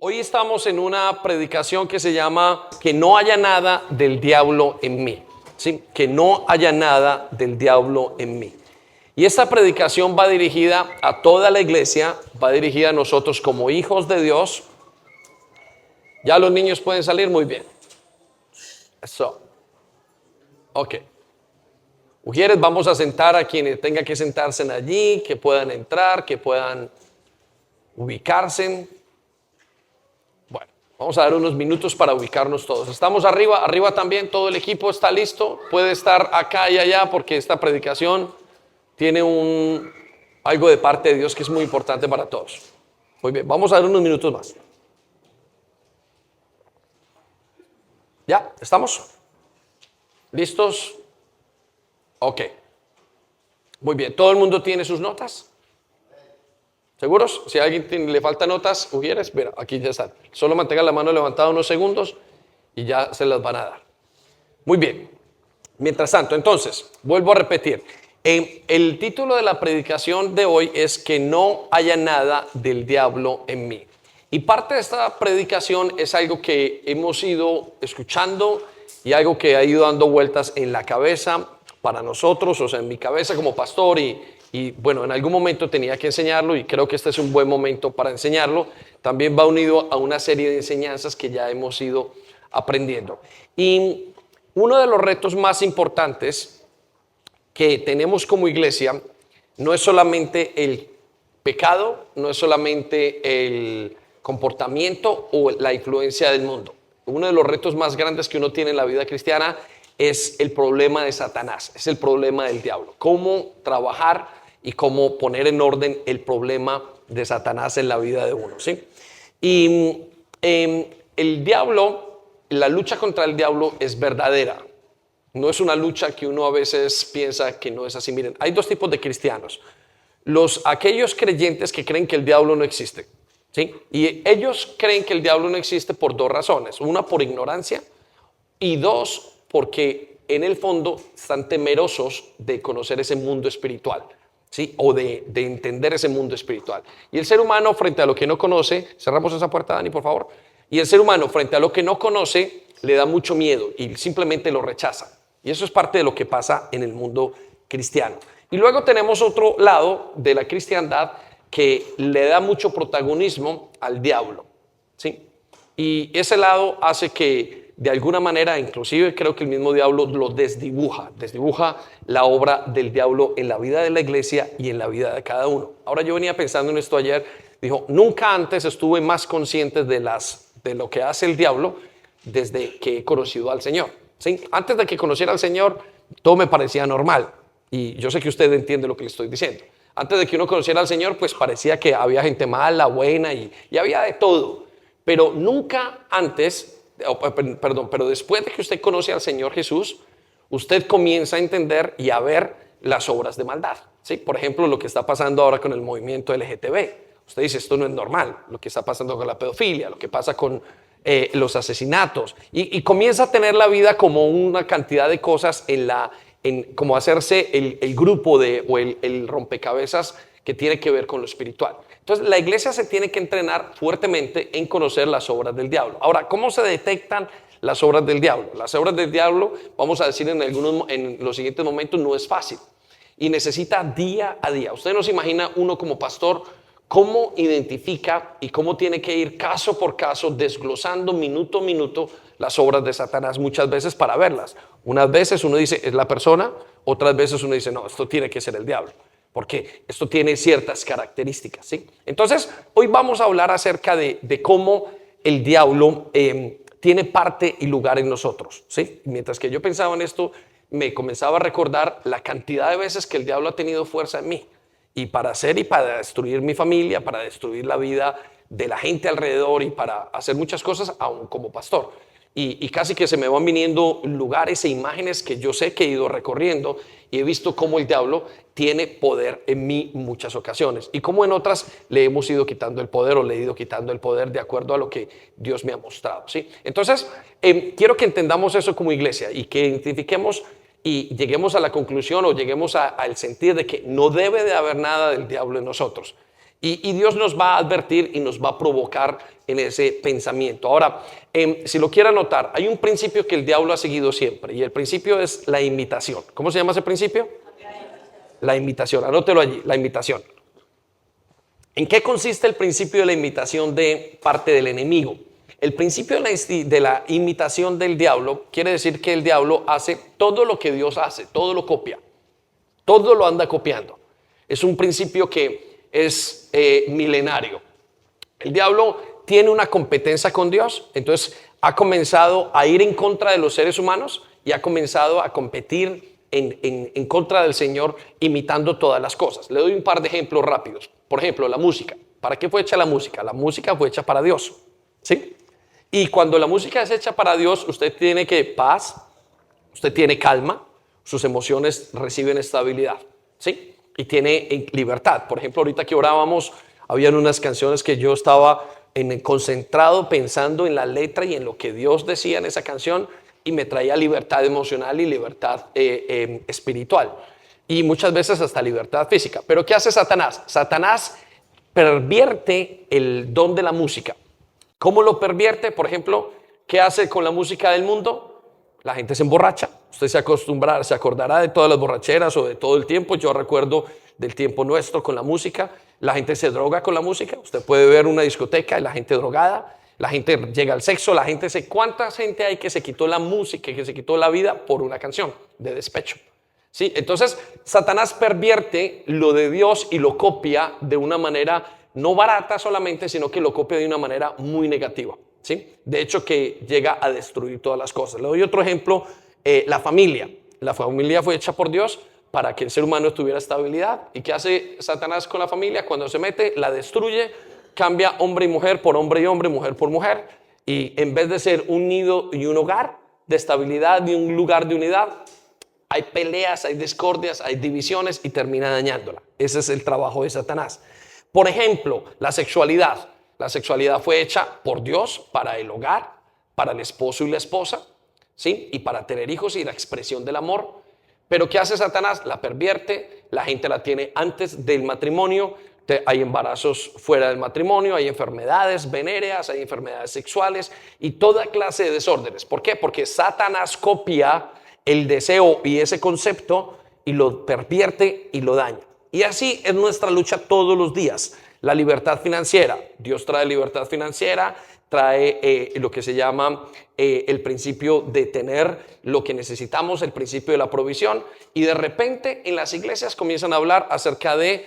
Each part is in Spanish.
Hoy estamos en una predicación que se llama Que no haya nada del diablo en mí. ¿Sí? Que no haya nada del diablo en mí. Y esta predicación va dirigida a toda la iglesia, va dirigida a nosotros como hijos de Dios. Ya los niños pueden salir muy bien. Eso. Ok. Mujeres, vamos a sentar a quienes tengan que sentarse allí, que puedan entrar, que puedan ubicarse. Bueno, vamos a dar unos minutos para ubicarnos todos. Estamos arriba también, todo el equipo está listo. Puede estar acá y allá porque esta predicación tiene algo de parte de Dios que es muy importante para todos. Muy bien, vamos a dar unos minutos más. ¿Ya? ¿Estamos? ¿Listos? Ok. Muy bien, ¿todo el mundo tiene sus notas? ¿Seguros? Si a alguien le falta notas, Ujieres, mira, aquí ya están. Solo mantenga la mano levantada unos segundos y ya se las van a dar. Muy bien. Mientras tanto, entonces, vuelvo a repetir. El título de la predicación de hoy es Que no haya nada del diablo en mí. Y parte de esta predicación es algo que hemos ido escuchando y algo que ha ido dando vueltas en la cabeza para nosotros, o sea, en mi cabeza como pastor y bueno, en algún momento tenía que enseñarlo y creo que este es un buen momento para enseñarlo. También va unido a una serie de enseñanzas que ya hemos ido aprendiendo. Y uno de los retos más importantes que tenemos como iglesia no es solamente el pecado, no es solamente el comportamiento o la influencia del mundo. Uno de los retos más grandes que uno tiene en la vida cristiana es el problema de Satanás, es el problema del diablo. Cómo trabajar y cómo poner en orden el problema de Satanás en la vida de uno, ¿sí? Y el diablo, la lucha contra el diablo es verdadera. No es una lucha que uno a veces piensa que no es así. Miren, hay dos tipos de cristianos. Aquellos creyentes que creen que el diablo no existe, ¿sí? Y ellos creen que el diablo no existe por dos razones. Una, por ignorancia, y dos, porque en el fondo están temerosos de conocer ese mundo espiritual, ¿sí? O de entender ese mundo espiritual. Y el ser humano, frente a lo que no conoce, cerramos esa puerta, Dani, por favor. Y el ser humano, frente a lo que no conoce, le da mucho miedo y simplemente lo rechaza. Y eso es parte de lo que pasa en el mundo cristiano. Y luego tenemos otro lado de la cristiandad que le da mucho protagonismo al diablo, ¿sí? Y ese lado hace que de alguna manera, inclusive creo que el mismo diablo lo desdibuja la obra del diablo en la vida de la iglesia y en la vida de cada uno. Ahora yo venía pensando en esto ayer, dijo, nunca antes estuve más consciente de lo que hace el diablo desde que he conocido al Señor, ¿sí? Antes de que conociera al Señor, todo me parecía normal. Y yo sé que usted entiende lo que le estoy diciendo. Antes de que uno conociera al Señor, pues parecía que había gente mala, buena y había de todo. Pero nunca antes, pero después de que usted conoce al Señor Jesús, usted comienza a entender y a ver las obras de maldad, ¿sí? Por ejemplo, lo que está pasando ahora con el movimiento LGTB. Usted dice, esto no es normal. Lo que está pasando con la pedofilia, lo que pasa con los asesinatos. Y comienza a tener la vida como una cantidad de cosas como hacerse el grupo o el rompecabezas que tiene que ver con lo espiritual. Entonces la iglesia se tiene que entrenar fuertemente en conocer las obras del diablo. Ahora, ¿cómo se detectan las obras del diablo? Las obras del diablo, vamos a decir en los siguientes momentos, no es fácil y necesita día a día. Usted no se imagina uno como pastor cómo identifica y cómo tiene que ir caso por caso desglosando minuto a minuto las obras de Satanás muchas veces para verlas. Unas veces uno dice es la persona, otras veces uno dice no, esto tiene que ser el diablo, porque esto tiene ciertas características, ¿sí? Entonces, hoy vamos a hablar acerca de cómo el diablo tiene parte y lugar en nosotros, ¿sí? Mientras que yo pensaba en esto, me comenzaba a recordar la cantidad de veces que el diablo ha tenido fuerza en mí. Y para hacer y para destruir mi familia, para destruir la vida de la gente alrededor y para hacer muchas cosas, aún como pastor. Y casi que se me van viniendo lugares e imágenes que yo sé que he ido recorriendo y he visto cómo el diablo tiene poder en mí muchas ocasiones y cómo en otras le hemos ido quitando el poder o le he ido quitando el poder de acuerdo a lo que Dios me ha mostrado, ¿sí? Entonces, quiero que entendamos eso como iglesia y que identifiquemos y lleguemos a la conclusión o lleguemos al sentir de que no debe de haber nada del diablo en nosotros. Y Dios nos va a advertir y nos va a provocar en ese pensamiento. Ahora, si lo quiere anotar, hay un principio que el diablo ha seguido siempre y el principio es la imitación. ¿Cómo se llama ese principio? La imitación, anótelo allí, la imitación. ¿En qué consiste el principio de la imitación de parte del enemigo? El principio de la imitación del diablo quiere decir que el diablo hace todo lo que Dios hace, todo lo copia, todo lo anda copiando. Es un principio que es milenario. El diablo tiene una competencia con Dios, entonces ha comenzado a ir en contra de los seres humanos y ha comenzado a competir en contra del Señor, imitando todas las cosas. Le doy un par de ejemplos rápidos. Por ejemplo, la música. ¿Para qué fue hecha la música? La música fue hecha para Dios, ¿sí? Y cuando la música es hecha para Dios, usted tiene paz, usted tiene calma, sus emociones reciben estabilidad, ¿sí? Y tiene libertad. Por ejemplo, ahorita que orábamos, habían unas canciones que yo estaba concentrado pensando en la letra y en lo que Dios decía en esa canción, y me traía libertad emocional y libertad espiritual. Y muchas veces hasta libertad física. Pero ¿qué hace Satanás? Satanás pervierte el don de la música. ¿Cómo lo pervierte? Por ejemplo, ¿qué hace con la música del mundo? La gente se emborracha. Usted se acordará de todas las borracheras o de todo el tiempo. Yo recuerdo del tiempo nuestro con la música. La gente se droga con la música. Usted puede ver una discoteca y la gente drogada. La gente llega al sexo. La gente ¿cuánta gente hay que se quitó la música, que se quitó la vida por una canción de despecho? ¿Sí? Entonces, Satanás pervierte lo de Dios y lo copia de una manera no barata solamente, sino que lo copia de una manera muy negativa, ¿sí? De hecho, que llega a destruir todas las cosas. Le doy otro ejemplo, la familia. La familia fue hecha por Dios para que el ser humano tuviera estabilidad. ¿Y qué hace Satanás con la familia? Cuando se mete, la destruye, cambia hombre y mujer por hombre y hombre, mujer por mujer. Y en vez de ser un nido y un hogar de estabilidad y un lugar de unidad, hay peleas, hay discordias, hay divisiones y termina dañándola. Ese es el trabajo de Satanás. Por ejemplo, la sexualidad. La sexualidad fue hecha por Dios para el hogar, para el esposo y la esposa, ¿sí? Y para tener hijos y la expresión del amor. Pero ¿qué hace Satanás? La pervierte, la gente la tiene antes del matrimonio, hay embarazos fuera del matrimonio, hay enfermedades venéreas, hay enfermedades sexuales y toda clase de desórdenes. ¿Por qué? Porque Satanás copia el deseo y ese concepto y lo pervierte y lo daña. Y así es nuestra lucha todos los días. La libertad financiera. Dios trae libertad financiera, trae lo que se llama el principio de tener lo que necesitamos, el principio de la provisión. Y de repente en las iglesias comienzan a hablar acerca de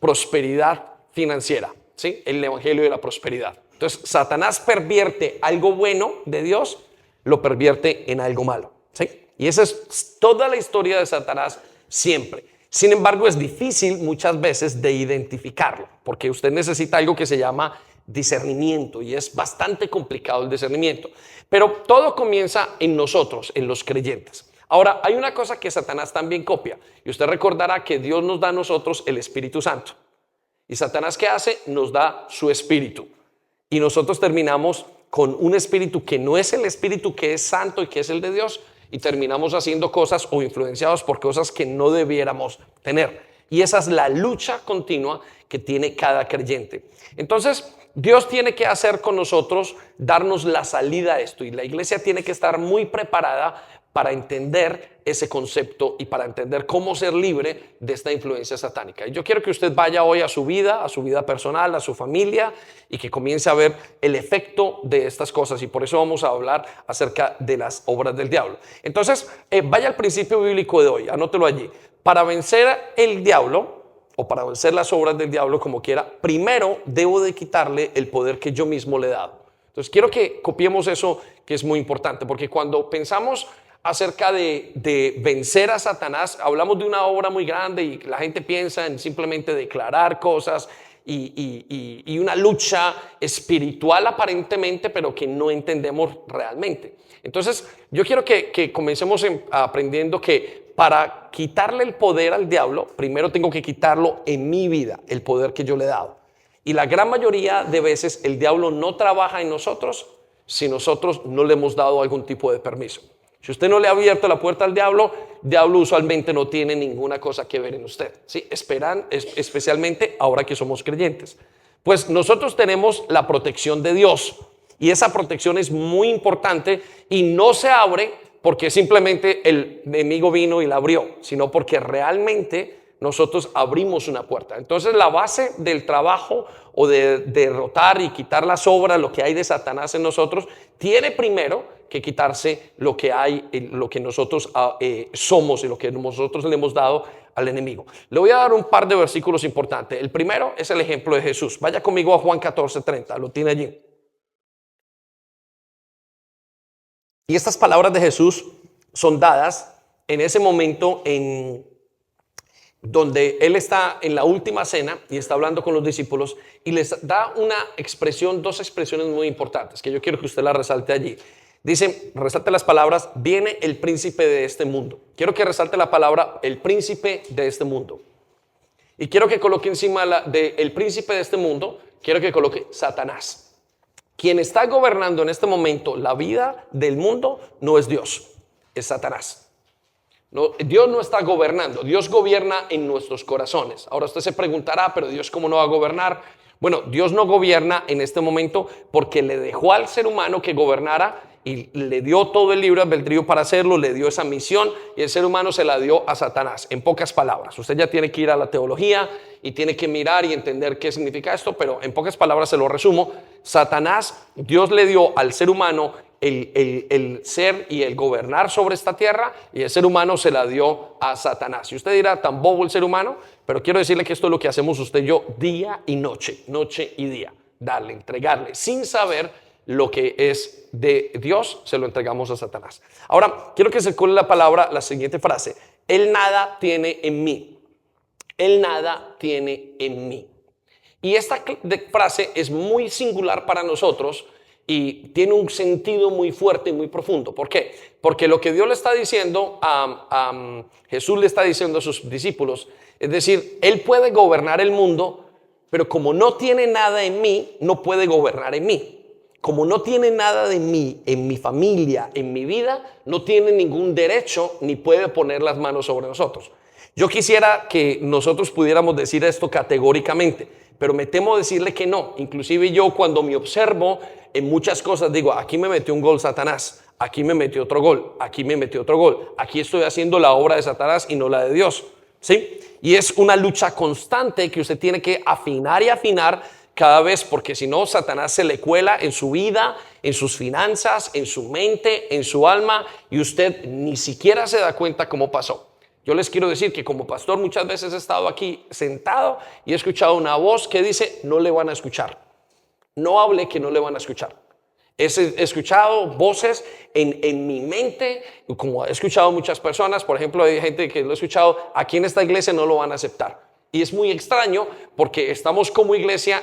prosperidad financiera, ¿sí? El evangelio de la prosperidad. Entonces Satanás pervierte algo bueno de Dios, lo pervierte en algo malo, ¿sí? Y esa es toda la historia de Satanás siempre. Sin embargo, es difícil muchas veces de identificarlo, porque usted necesita algo que se llama discernimiento y es bastante complicado el discernimiento. Pero todo comienza en nosotros, en los creyentes. Ahora, hay una cosa que Satanás también copia y usted recordará que Dios nos da a nosotros el Espíritu Santo. ¿Y Satanás qué hace? Nos da su espíritu. Y nosotros terminamos con un espíritu que no es el espíritu que es santo y que es el de Dios, y terminamos haciendo cosas o influenciados por cosas que no debiéramos tener. Y esa es la lucha continua que tiene cada creyente. Entonces, Dios tiene que hacer con nosotros, darnos la salida a esto. Y la iglesia tiene que estar muy preparada para entender ese concepto y para entender cómo ser libre de esta influencia satánica. Y yo quiero que usted vaya hoy a su vida personal, a su familia, y que comience a ver el efecto de estas cosas. Y por eso vamos a hablar acerca de las obras del diablo. Entonces, vaya al principio bíblico de hoy, anótelo allí. Para vencer el diablo, o para vencer las obras del diablo, como quiera, primero debo de quitarle el poder que yo mismo le he dado. Entonces, quiero que copiemos eso, que es muy importante, porque cuando pensamos acerca de vencer a Satanás, hablamos de una obra muy grande y la gente piensa en simplemente declarar cosas y una lucha espiritual aparentemente, pero que no entendemos realmente. Entonces, yo quiero que comencemos aprendiendo que para quitarle el poder al diablo, primero tengo que quitarlo en mi vida, el poder que yo le he dado. Y la gran mayoría de veces el diablo no trabaja en nosotros si nosotros no le hemos dado algún tipo de permiso. Si usted no le ha abierto la puerta al diablo, el diablo usualmente no tiene ninguna cosa que ver en usted, ¿sí? Especialmente ahora que somos creyentes. Pues nosotros tenemos la protección de Dios y esa protección es muy importante y no se abre porque simplemente el enemigo vino y la abrió, sino porque realmente nosotros abrimos una puerta. Entonces la base del trabajo o de derrotar y quitar las obras, lo que hay de Satanás en nosotros, tiene primero que quitarse lo que hay, lo que nosotros somos y lo que nosotros le hemos dado al enemigo. Le voy a dar un par de versículos importantes. El primero es el ejemplo de Jesús. Vaya conmigo a Juan 14:30, lo tiene allí. Y estas palabras de Jesús son dadas en ese momento donde Él está en la última cena y está hablando con los discípulos y les da una expresión, dos expresiones muy importantes que yo quiero que usted las resalte allí. Dice, resalte las palabras, viene el príncipe de este mundo. Quiero que resalte la palabra, el príncipe de este mundo. Y quiero que coloque encima del príncipe de este mundo, quiero que coloque Satanás. Quien está gobernando en este momento la vida del mundo no es Dios, es Satanás. No, Dios no está gobernando, Dios gobierna en nuestros corazones. Ahora usted se preguntará, pero Dios ¿cómo no va a gobernar? Bueno, Dios no gobierna en este momento porque le dejó al ser humano que gobernara y le dio todo el libre albedrío para hacerlo, le dio esa misión y el ser humano se la dio a Satanás. En pocas palabras, usted ya tiene que ir a la teología y tiene que mirar y entender qué significa esto, pero en pocas palabras se lo resumo. Satanás, Dios le dio al ser humano el ser y el gobernar sobre esta tierra y el ser humano se la dio a Satanás. Y usted dirá, tan bobo el ser humano, pero quiero decirle que esto es lo que hacemos usted y yo día y noche, noche y día. Darle, entregarle, sin saber lo que es de Dios, se lo entregamos a Satanás. Ahora, quiero que circule la palabra, la siguiente frase. Él nada tiene en mí. Él nada tiene en mí. Y esta frase es muy singular para nosotros y tiene un sentido muy fuerte y muy profundo. ¿Por qué? Porque lo que Dios le está diciendo, Jesús le está diciendo a sus discípulos, es decir, Él puede gobernar el mundo, pero como no tiene nada en mí, no puede gobernar en mí. Como no tiene nada de mí, en mi familia, en mi vida, no tiene ningún derecho ni puede poner las manos sobre nosotros. Yo quisiera que nosotros pudiéramos decir esto categóricamente, pero me temo decirle que no. Inclusive yo cuando me observo en muchas cosas digo, aquí me metió un gol Satanás, aquí me metió otro gol, aquí me metió otro gol, aquí estoy haciendo la obra de Satanás y no la de Dios, ¿sí? Y es una lucha constante que usted tiene que afinar y afinar cada vez, porque si no, Satanás se le cuela en su vida, en sus finanzas, en su mente, en su alma, y usted ni siquiera se da cuenta cómo pasó. Yo les quiero decir que como pastor muchas veces he estado aquí sentado y he escuchado una voz que dice, no le van a escuchar. No hable que no le van a escuchar. He escuchado voces en mi mente, como he escuchado muchas personas, por ejemplo, hay gente que lo he escuchado, aquí en esta iglesia no lo van a aceptar. Y es muy extraño porque estamos como iglesia,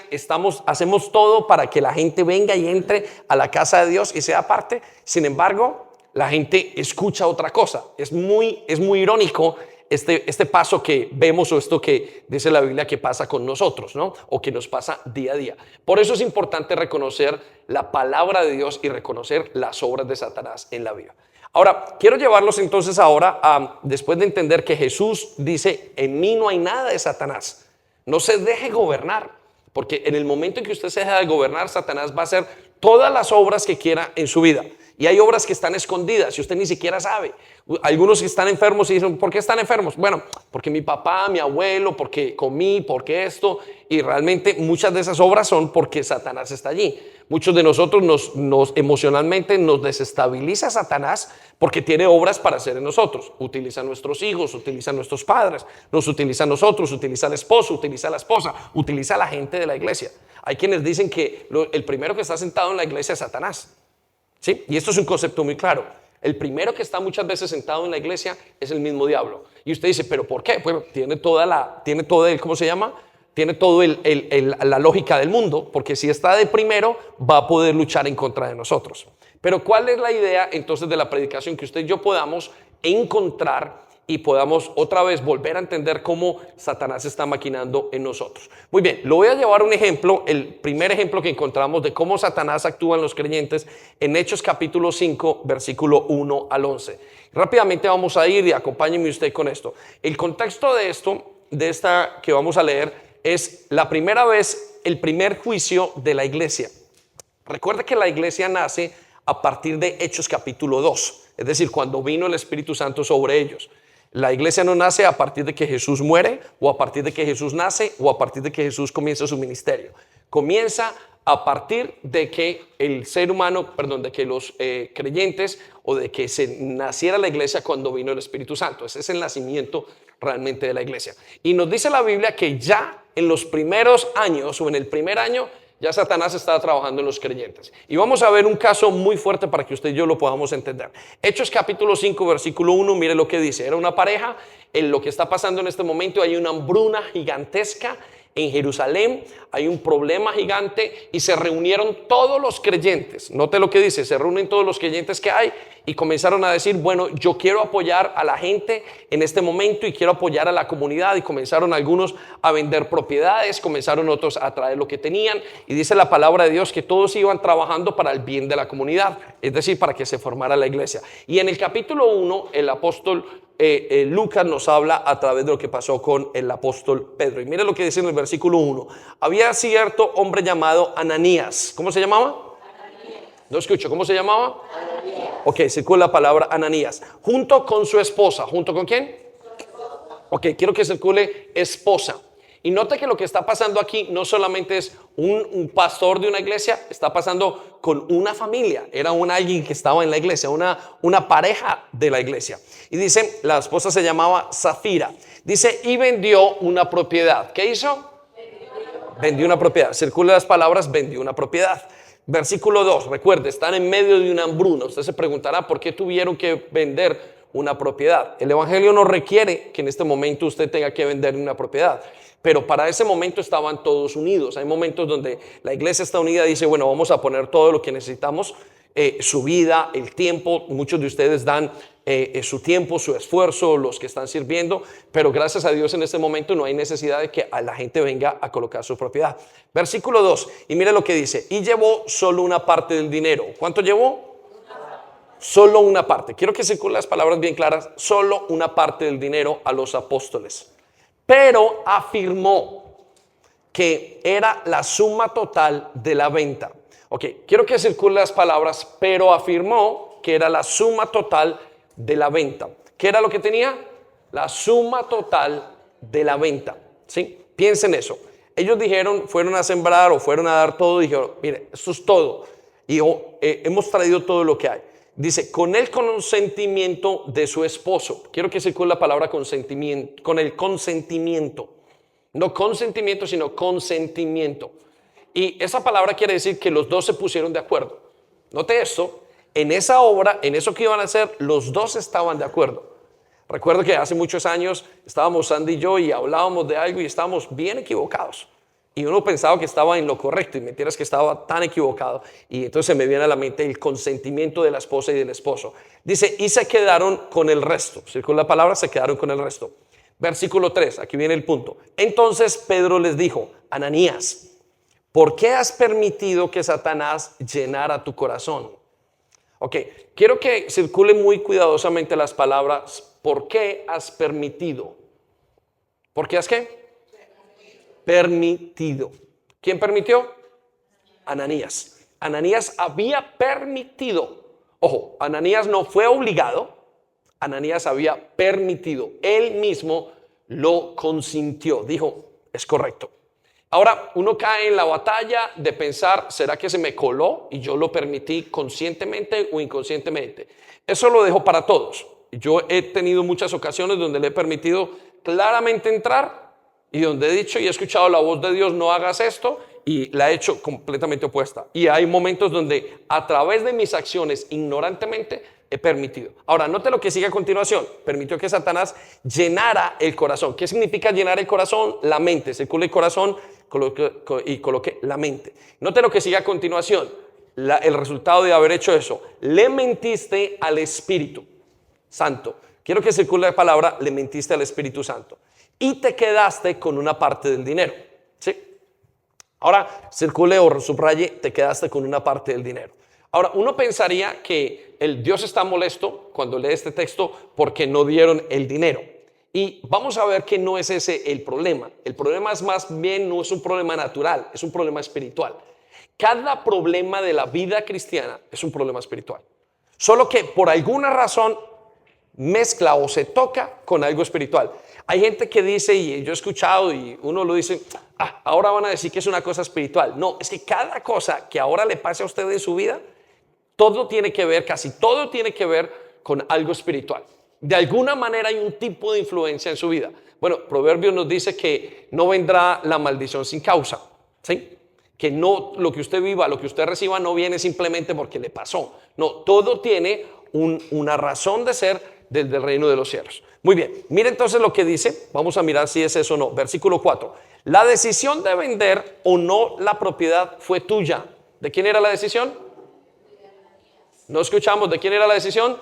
hacemos todo para que la gente venga y entre a la casa de Dios y sea parte. Sin embargo, la gente escucha otra cosa. Es muy irónico este paso que vemos o esto que dice la Biblia que pasa con nosotros, ¿no? O que nos pasa día a día. Por eso es importante reconocer la palabra de Dios y reconocer las obras de Satanás en la vida. Ahora, quiero llevarlos entonces ahora a, después de entender que Jesús dice, en mí no hay nada de Satanás. No se deje gobernar, porque en el momento en que usted se deja de gobernar, Satanás va a hacer todas las obras que quiera en su vida. Y hay obras que están escondidas y usted ni siquiera sabe. Algunos que están enfermos y dicen, ¿por qué están enfermos? Bueno, porque mi papá, mi abuelo, porque comí, porque esto. Y realmente muchas de esas obras son porque Satanás está allí. Muchos de nosotros nos emocionalmente nos desestabiliza Satanás porque tiene obras para hacer en nosotros. Utiliza a nuestros hijos, utiliza a nuestros padres, nos utiliza a nosotros, utiliza al esposo, utiliza a la esposa, utiliza a la gente de la iglesia. Hay quienes dicen que el primero que está sentado en la iglesia es Satanás. ¿Sí? Y esto es un concepto muy claro. El primero que está muchas veces sentado en la iglesia es el mismo diablo. Y usted dice, ¿pero por qué? Bueno, tiene toda la lógica del mundo, porque si está de primero, va a poder luchar en contra de nosotros. Pero ¿cuál es la idea entonces de la predicación? Que usted y yo podamos encontrar y podamos otra vez volver a entender cómo Satanás está maquinando en nosotros. Muy bien, lo voy a llevar a un ejemplo, el primer ejemplo que encontramos de cómo Satanás actúa en los creyentes en Hechos capítulo 5, versículo 1 al 11. Rápidamente vamos a ir y acompáñenme usted con esto. El contexto de esta que vamos a leer es la primera vez, el primer juicio de la iglesia. Recuerda que la iglesia nace a partir de Hechos capítulo 2, es decir, cuando vino el Espíritu Santo sobre ellos. La iglesia no nace a partir de que Jesús muere, o a partir de que Jesús nace, o a partir de que Jesús comienza su ministerio. Comienza a partir de que el ser humano, de que los creyentes, o de que se naciera la iglesia cuando vino el Espíritu Santo. Ese es el nacimiento realmente de la iglesia. Y nos dice la Biblia que ya en los primeros años, o en el primer año, ya Satanás estaba trabajando en los creyentes. Y vamos a ver un caso muy fuerte para que usted y yo lo podamos entender. Hechos capítulo 5, versículo 1, mire lo que dice. Era una pareja, en lo que está pasando en este momento hay una hambruna gigantesca en Jerusalén, hay un problema gigante y se reunieron todos los creyentes. Note lo que dice, se reúnen todos los creyentes que hay y comenzaron a decir, bueno, yo quiero apoyar a la gente en este momento y quiero apoyar a la comunidad, y comenzaron algunos a vender propiedades, comenzaron otros a traer lo que tenían, y dice la palabra de Dios que todos iban trabajando para el bien de la comunidad, es decir, para que se formara la iglesia. Y en el capítulo 1 el apóstol Lucas nos habla a través de lo que pasó con el apóstol Pedro. Y mire lo que dice en el versículo 1. Había cierto hombre llamado Ananías. ¿Cómo se llamaba? Ananías. No escucho, ¿cómo se llamaba? Ananías. Ok, circula la palabra Ananías. Junto con su esposa. ¿Junto con quién? Ok, quiero que circule esposa. Y note que lo que está pasando aquí no solamente es un pastor de una iglesia, está pasando con una familia. Era alguien que estaba en la iglesia, una pareja de la iglesia. Y dice, la esposa se llamaba Zafira. Dice, y vendió una propiedad. ¿Qué hizo? Vendió una propiedad. Circula las palabras, vendió una propiedad. Versículo 2, recuerde, están en medio de una hambruna. Usted se preguntará por qué tuvieron que vender una propiedad. El evangelio no requiere que en este momento usted tenga que vender una propiedad, pero para ese momento estaban todos unidos. Hay momentos donde la iglesia está unida y dice, bueno, vamos a poner todo lo que necesitamos, su vida, el tiempo. Muchos de ustedes dan su tiempo, su esfuerzo, los que están sirviendo, pero gracias a Dios en este momento no hay necesidad de que a la gente venga a colocar su propiedad. Versículo 2, y mire lo que dice, y llevó solo una parte del dinero. ¿Cuánto llevó? Solo una parte. Quiero que circulen las palabras bien claras. Solo una parte del dinero a los apóstoles. Pero afirmó que era la suma total de la venta. Ok, quiero que circulen las palabras, pero afirmó que era la suma total de la venta. ¿Qué era lo que tenía? La suma total de la venta. ¿Sí? Piensen eso. Ellos dijeron, fueron a sembrar o fueron a dar todo, y dijeron, mire, esto es todo. Y hemos traído todo lo que hay. Dice, con el consentimiento de su esposo. Quiero que circule la palabra consentimiento, con el consentimiento. No consentimiento, sino consentimiento. Y esa palabra quiere decir que los dos se pusieron de acuerdo. Note esto, en esa obra, en eso que iban a hacer, los dos estaban de acuerdo. Recuerdo que hace muchos años estábamos Sandy y yo y hablábamos de algo y estábamos bien equivocados. Y uno pensaba que estaba en lo correcto y mentiras que estaba tan equivocado. Y entonces me viene a la mente el consentimiento de la esposa y del esposo. Dice, y se quedaron con el resto. Circula la palabra, se quedaron con el resto. Versículo 3, aquí viene el punto. Entonces Pedro les dijo, Ananías, ¿por qué has permitido que Satanás llenara tu corazón? Ok, quiero que circule muy cuidadosamente las palabras, ¿por qué has permitido? ¿Por qué has qué? Permitido. ¿Quién permitió? Ananías. Ananías había permitido. Ojo, Ananías no fue obligado. Ananías había permitido. Él mismo lo consintió. Dijo, es correcto. Ahora uno cae en la batalla de pensar, ¿será que se me coló y yo lo permití conscientemente o inconscientemente? Eso lo dejo para todos. Yo he tenido muchas ocasiones donde le he permitido claramente entrar y donde he dicho y he escuchado la voz de Dios, no hagas esto, y la he hecho completamente opuesta. Y hay momentos donde a través de mis acciones ignorantemente he permitido. Ahora, note lo que sigue a continuación. Permitió que Satanás llenara el corazón. ¿Qué significa llenar el corazón? La mente. Circula el corazón y coloque la mente. Note lo que sigue a continuación. El resultado de haber hecho eso. Le mentiste al Espíritu Santo. Quiero que circule la palabra, le mentiste al Espíritu Santo. Y te quedaste con una parte del dinero. ¿Sí? Ahora circule o subraye, te quedaste con una parte del dinero. Ahora, uno pensaría que el Dios está molesto cuando lee este texto porque no dieron el dinero. Y vamos a ver que no es ese el problema. El problema es más bien, no es un problema natural, es un problema espiritual. Cada problema de la vida cristiana es un problema espiritual. Solo que por alguna razón mezcla o se toca con algo espiritual. Hay gente que dice, y yo he escuchado y uno lo dice, ahora van a decir que es una cosa espiritual. No, es que cada cosa que ahora le pase a usted en su vida, todo tiene que ver, casi todo tiene que ver con algo espiritual. De alguna manera hay un tipo de influencia en su vida. Bueno, Proverbios nos dice que no vendrá la maldición sin causa, ¿sí? Que no, lo que usted viva, lo que usted reciba no viene simplemente porque le pasó. No, todo tiene una razón de ser desde el reino de los cielos. Muy bien, mire entonces lo que dice, vamos a mirar si es eso o no. Versículo 4. La decisión de vender o no la propiedad fue tuya. ¿De quién era la decisión? No escuchamos, ¿de quién era la decisión?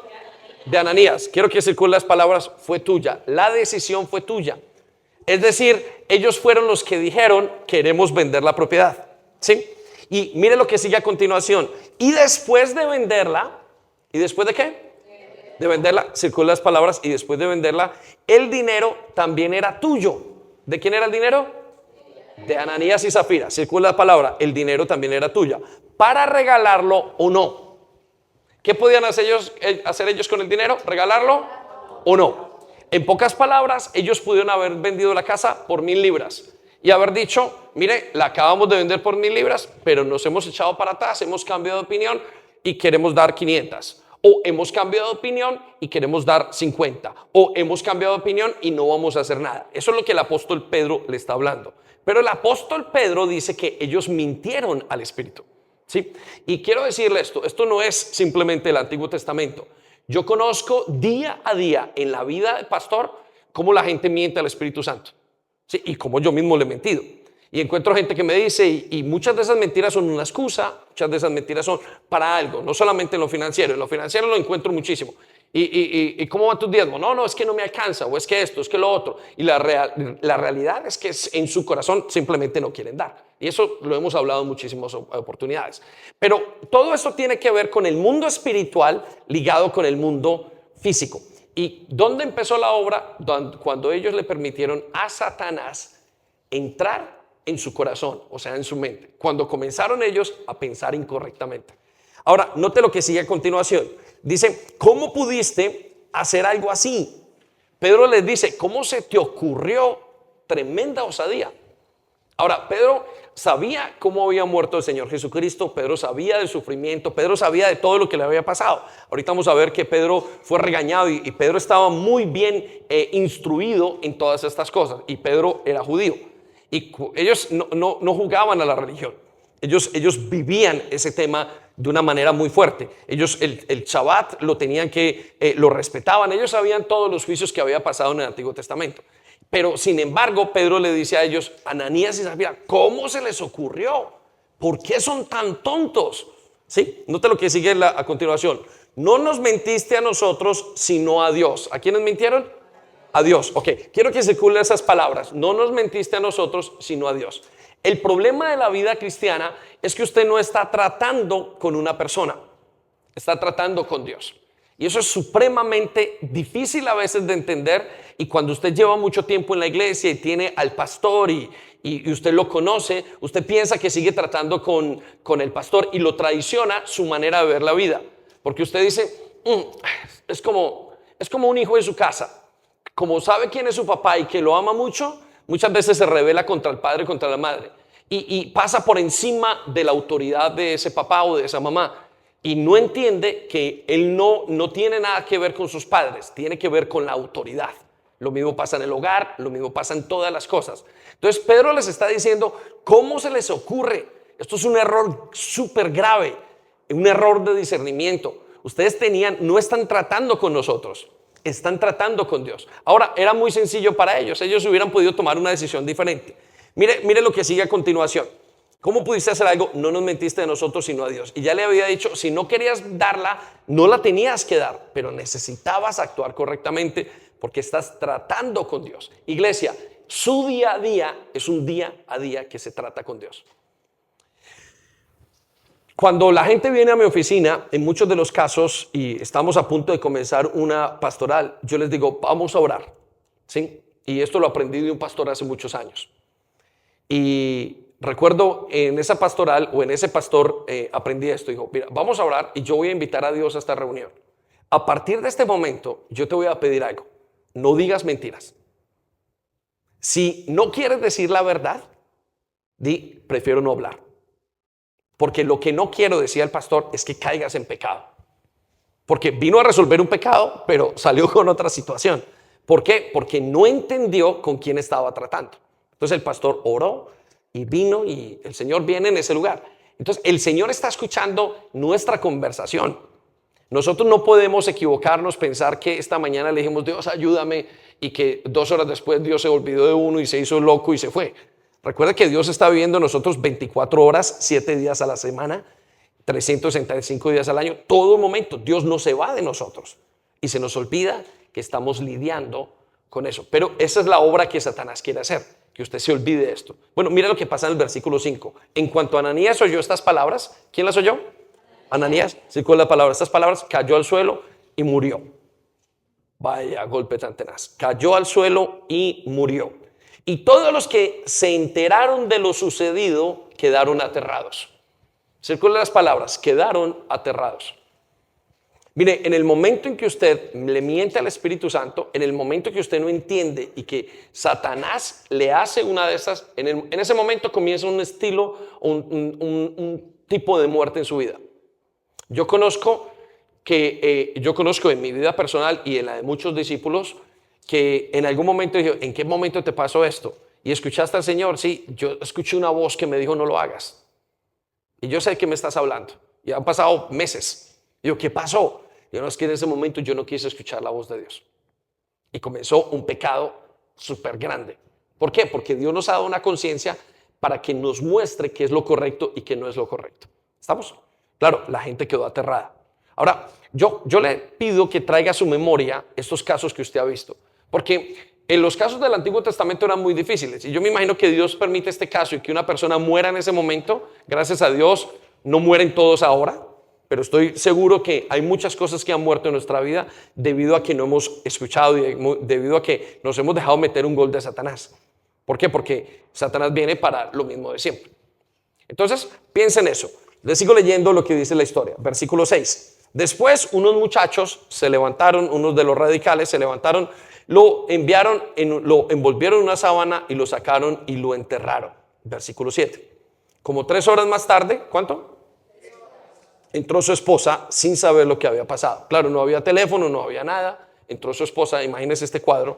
De Ananías. Quiero que circulen las palabras, fue tuya. La decisión fue tuya. Es decir, ellos fueron los que dijeron, queremos vender la propiedad. ¿Sí? Y mire lo que sigue a continuación. Y después de venderla, ¿y después de qué? De venderla, circulan las palabras, y después de venderla, el dinero también era tuyo. ¿De quién era el dinero? De Ananías y Zafira. Circula la palabra, el dinero también era tuya. Para regalarlo o no. ¿Qué podían hacer ellos con el dinero? ¿Regalarlo o no? En pocas palabras, ellos pudieron haber vendido la casa por 1,000 libras y haber dicho, mire, la acabamos de vender por 1,000 libras, pero nos hemos echado para atrás, hemos cambiado de opinión y queremos dar 500. O hemos cambiado de opinión y queremos dar 50. O hemos cambiado de opinión y no vamos a hacer nada. Eso es lo que el apóstol Pedro le está hablando. Pero el apóstol Pedro dice que ellos mintieron al Espíritu. ¿Sí? Y quiero decirle esto no es simplemente el Antiguo Testamento. Yo conozco día a día en la vida del pastor cómo la gente miente al Espíritu Santo. ¿Sí? Y cómo yo mismo le he mentido. Y encuentro gente que me dice, y muchas de esas mentiras son una excusa, muchas de esas mentiras son para algo, no solamente en lo financiero lo encuentro muchísimo. ¿Y cómo van tus diezmos? No, es que no me alcanza, o es que esto, es que lo otro. Y la realidad es que en su corazón simplemente no quieren dar. Y eso lo hemos hablado en muchísimas oportunidades. Pero todo esto tiene que ver con el mundo espiritual ligado con el mundo físico. ¿Y dónde empezó la obra? Cuando ellos le permitieron a Satanás entrar en su corazón, o sea, en su mente. Cuando comenzaron ellos a pensar incorrectamente. Ahora, note lo que sigue a continuación. Dice, ¿cómo pudiste hacer algo así? Pedro les dice, ¿cómo se te ocurrió? Tremenda osadía. Ahora, Pedro sabía cómo había muerto el Señor Jesucristo. Pedro sabía del sufrimiento. Pedro sabía de todo lo que le había pasado. Ahorita vamos a ver que Pedro fue regañado y Pedro estaba muy bien instruido en todas estas cosas. Y Pedro era judío. Y ellos no jugaban a la religión. Ellos vivían ese tema de una manera muy fuerte. Ellos el Shabbat lo tenían lo respetaban. Ellos sabían todos los juicios que había pasado en el Antiguo Testamento. Pero sin embargo, Pedro le dice a ellos, Ananías y Zafira, ¿cómo se les ocurrió? ¿Por qué son tan tontos? ¿Sí? Note lo que sigue a continuación. No nos mentiste a nosotros, sino a Dios. ¿A quiénes mintieron? A Dios. Ok, quiero que circulen esas palabras. No nos mentiste a nosotros, sino a Dios. El problema de la vida cristiana es que usted no está tratando con una persona, está tratando con Dios. Y eso es supremamente difícil a veces de entender. Y cuando usted lleva mucho tiempo en la iglesia y tiene al pastor y usted lo conoce, usted piensa que sigue tratando con el pastor y lo traiciona su manera de ver la vida. Porque usted dice, es como un hijo en su casa. Como sabe quién es su papá y que lo ama mucho, muchas veces se rebela contra el padre, contra la madre. Y pasa por encima de la autoridad de ese papá o de esa mamá. Y no entiende que él no tiene nada que ver con sus padres, tiene que ver con la autoridad. Lo mismo pasa en el hogar, lo mismo pasa en todas las cosas. Entonces Pedro les está diciendo, ¿cómo se les ocurre? Esto es un error súper grave, un error de discernimiento. Ustedes no están tratando con nosotros, están tratando con Dios. Ahora, era muy sencillo para ellos hubieran podido tomar una decisión diferente. Mire lo que sigue a continuación. ¿Cómo pudiste hacer algo? No nos mentiste de nosotros, sino a Dios. Y ya le había dicho, si no querías darla, no la tenías que dar, pero necesitabas actuar correctamente porque estás tratando con Dios. Iglesia, su día a día es un día a día que se trata con Dios. Cuando la gente viene a mi oficina, en muchos de los casos, y estamos a punto de comenzar una pastoral, yo les digo, vamos a orar, ¿sí? Y esto lo aprendí de un pastor hace muchos años. Y recuerdo en esa pastoral o en ese pastor aprendí esto. Dijo, mira, vamos a orar y yo voy a invitar a Dios a esta reunión. A partir de este momento, yo te voy a pedir algo. No digas mentiras. Si no quieres decir la verdad, di, prefiero no hablar. Porque lo que no quiero, decía el pastor, es que caigas en pecado. Porque vino a resolver un pecado, pero salió con otra situación. ¿Por qué? Porque no entendió con quién estaba tratando. Entonces el pastor oró y vino y el Señor viene en ese lugar. Entonces el Señor está escuchando nuestra conversación. Nosotros no podemos equivocarnos, pensar que esta mañana le dijimos, Dios, ayúdame, y que 2 horas después Dios se olvidó de uno y se hizo loco y se fue. Recuerda que Dios está viviendo en nosotros 24 horas, 7 días a la semana, 365 días al año, todo momento. Dios no se va de nosotros y se nos olvida que estamos lidiando con eso. Pero esa es la obra que Satanás quiere hacer, que usted se olvide de esto. Bueno, mira lo que pasa en el versículo 5. En cuanto Ananías oyó estas palabras, ¿quién las oyó? Ananías, ¿sí? ¿Cuál es la palabra? Estas palabras, cayó al suelo y murió. Vaya golpe tan tenaz. Cayó al suelo y murió. Y todos los que se enteraron de lo sucedido quedaron aterrados. Circulan las palabras, quedaron aterrados. Mire, en el momento en que usted le miente al Espíritu Santo, en el momento que usted no entiende y que Satanás le hace una de esas, en ese momento comienza un estilo, un tipo de muerte en su vida. Yo conozco en mi vida personal y en la de muchos discípulos que en algún momento dijo, ¿en qué momento te pasó esto? ¿Y escuchaste al Señor? Sí, yo escuché una voz que me dijo, no lo hagas. Y yo sé que me estás hablando. Y han pasado meses. Digo, ¿qué pasó? Yo no, es que en ese momento yo no quise escuchar la voz de Dios. Y comenzó un pecado súper grande. ¿Por qué? Porque Dios nos ha dado una conciencia para que nos muestre qué es lo correcto y qué no es lo correcto. ¿Estamos? Claro, la gente quedó aterrada. Ahora, yo le pido que traiga a su memoria estos casos que usted ha visto. Porque en los casos del Antiguo Testamento eran muy difíciles. Y yo me imagino que Dios permite este caso y que una persona muera en ese momento. Gracias a Dios, no mueren todos ahora. Pero estoy seguro que hay muchas cosas que han muerto en nuestra vida debido a que no hemos escuchado y debido a que nos hemos dejado meter un gol de Satanás. ¿Por qué? Porque Satanás viene para lo mismo de siempre. Entonces, piensen eso. Les sigo leyendo lo que dice la historia. Versículo 6. Después, unos muchachos se levantaron, unos de los radicales se levantaron, lo envolvieron en una sábana y lo sacaron y lo enterraron. Versículo 7. Como 3 horas más tarde, ¿cuánto? Entró su esposa sin saber lo que había pasado. Claro, no había teléfono, no había nada. Entró su esposa, imagínense este cuadro,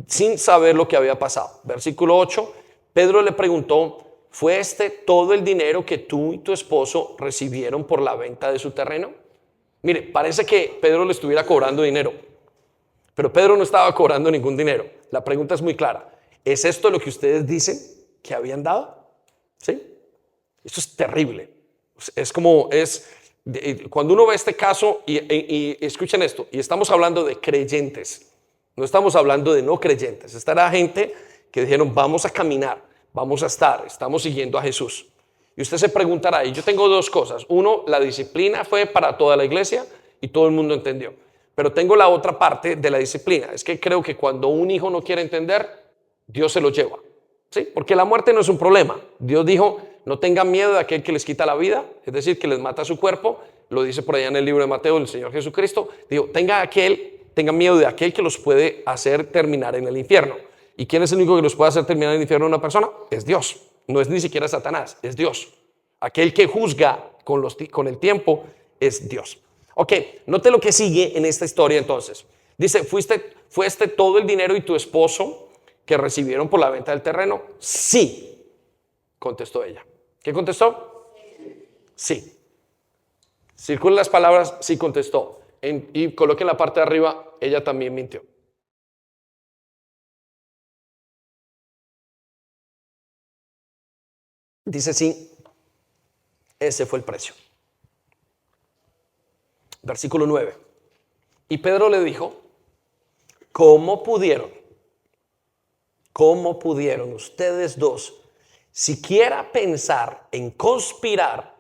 sin saber lo que había pasado. Versículo 8, Pedro le preguntó, ¿fue este todo el dinero que tú y tu esposo recibieron por la venta de su terreno? Mire, parece que Pedro le estuviera cobrando dinero, pero Pedro no estaba cobrando ningún dinero. La pregunta es muy clara. ¿Es esto lo que ustedes dicen que habían dado? ¿Sí? Esto es terrible. Es como cuando uno ve este caso y escuchen esto, y estamos hablando de creyentes, no estamos hablando de no creyentes. Esta era gente que dijeron, vamos a caminar, vamos a estamos siguiendo a Jesús. Y usted se preguntará, y yo tengo 2 cosas. Uno, la disciplina fue para toda la iglesia y todo el mundo entendió. Pero tengo la otra parte de la disciplina. Es que creo que cuando un hijo no quiere entender, Dios se lo lleva. ¿Sí? Porque la muerte no es un problema. Dios dijo, no tengan miedo de aquel que les quita la vida, es decir, que les mata su cuerpo. Lo dice por allá en el libro de Mateo el Señor Jesucristo. Dijo, tengan miedo de aquel que los puede hacer terminar en el infierno. ¿Y quién es el único que los puede hacer terminar en el infierno a una persona? Es Dios. No es ni siquiera Satanás, es Dios. Aquel que juzga con el tiempo es Dios. Ok, note lo que sigue en esta historia entonces. Dice, ¿fue este todo el dinero y tu esposo que recibieron por la venta del terreno? Sí, contestó ella. ¿Qué contestó? Sí. Circulen las palabras, sí contestó. Y coloquen la parte de arriba, ella también mintió. Dice sí, ese fue el precio. Versículo 9. Y Pedro le dijo, ¿cómo pudieron ustedes dos siquiera pensar en conspirar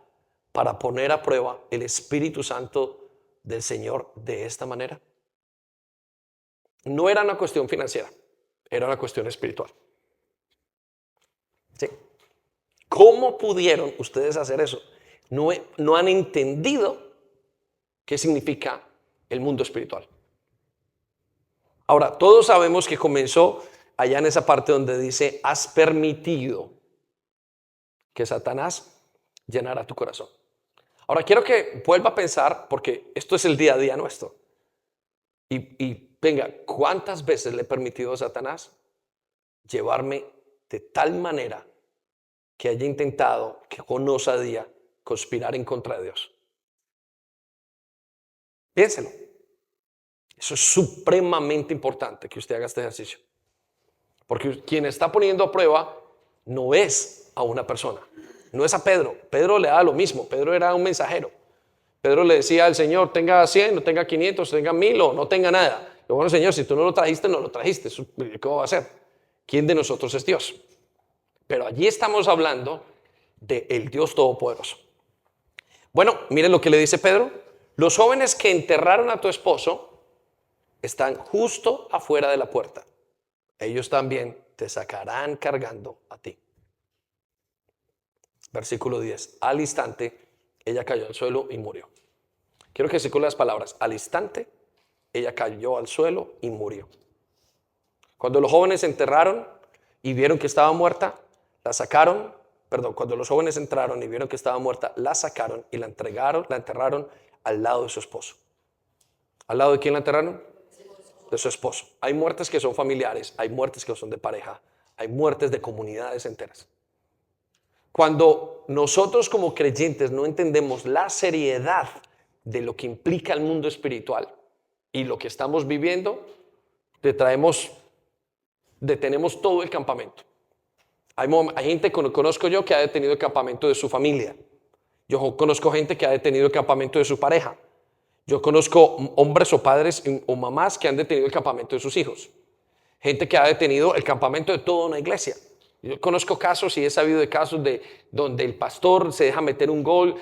para poner a prueba el Espíritu Santo del Señor de esta manera? No era una cuestión financiera, era una cuestión espiritual. ¿Sí? ¿Cómo pudieron ustedes hacer eso? No han entendido qué significa el mundo espiritual. Ahora, todos sabemos que comenzó allá en esa parte donde dice, has permitido que Satanás llenara tu corazón. Ahora, quiero que vuelva a pensar, porque esto es el día a día nuestro. Y venga, ¿cuántas veces le he permitido a Satanás llevarme de tal manera que haya intentado, que con osadía, conspirar en contra de Dios? Piénselo. Eso es supremamente importante que usted haga este ejercicio. Porque quien está poniendo a prueba no es a una persona, no es a Pedro. Pedro le da lo mismo, Pedro era un mensajero. Pedro le decía al Señor, tenga 100, no tenga 500, tenga 1000 o no tenga nada. Pero bueno, Señor, si tú no lo trajiste, no lo trajiste. ¿Qué va a hacer? ¿Quién de nosotros es Dios? Pero allí estamos hablando del Dios Todopoderoso. Bueno, miren lo que le dice Pedro. Los jóvenes que enterraron a tu esposo están justo afuera de la puerta. Ellos también te sacarán cargando a ti. Versículo 10. Al instante, ella cayó al suelo y murió. Quiero que circulen las palabras. Al instante, ella cayó al suelo y murió. Cuando los jóvenes se enterraron y vieron que estaba muerta, la sacaron. Cuando los jóvenes entraron y vieron que estaba muerta, la sacaron y la enterraron al lado de su esposo. ¿Al lado de quién la enterraron? De su esposo. Hay muertes que son familiares, hay muertes que son de pareja, hay muertes de comunidades enteras. Cuando nosotros como creyentes no entendemos la seriedad de lo que implica el mundo espiritual y lo que estamos viviendo, detenemos todo el campamento. Hay gente que conozco yo que ha detenido el campamento de su familia. Yo conozco gente que ha detenido el campamento de su pareja. Yo conozco hombres o padres o mamás que han detenido el campamento de sus hijos. Gente que ha detenido el campamento de toda una iglesia. Yo conozco casos y he sabido de casos donde el pastor se deja meter un gol,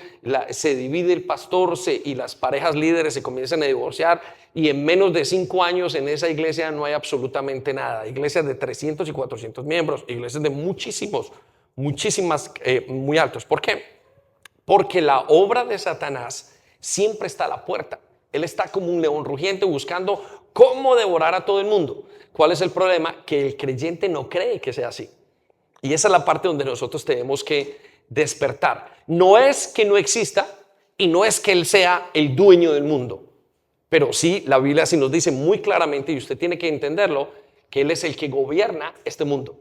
se divide el pastor y las parejas líderes se comienzan a divorciar y en menos de 5 años en esa iglesia no hay absolutamente nada. Iglesias de 300 y 400 miembros, iglesias de muchísimas, muy altos. ¿Por qué? Porque la obra de Satanás siempre está a la puerta. Él está como un león rugiente buscando cómo devorar a todo el mundo. ¿Cuál es el problema? Que el creyente no cree que sea así. Y esa es la parte donde nosotros tenemos que despertar. No es que no exista y no es que Él sea el dueño del mundo. Pero sí, la Biblia sí nos dice muy claramente, y usted tiene que entenderlo, que Él es el que gobierna este mundo.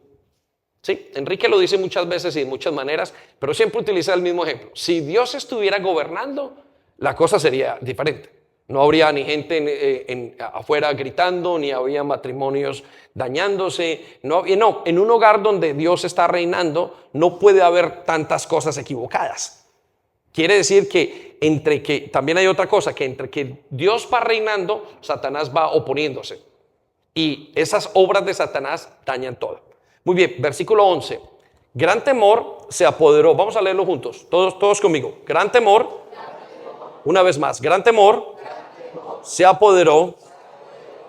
Sí, Enrique lo dice muchas veces y de muchas maneras, pero siempre utiliza el mismo ejemplo. Si Dios estuviera gobernando, la cosa sería diferente. No habría ni gente afuera gritando, ni habría matrimonios dañándose. No, en un hogar donde Dios está reinando, no puede haber tantas cosas equivocadas. Quiere decir que también hay otra cosa, que entre que Dios va reinando, Satanás va oponiéndose. Y esas obras de Satanás dañan todo. Muy bien, versículo 11. Gran temor se apoderó. Vamos a leerlo juntos, todos conmigo. Gran temor, una vez más, gran temor se apoderó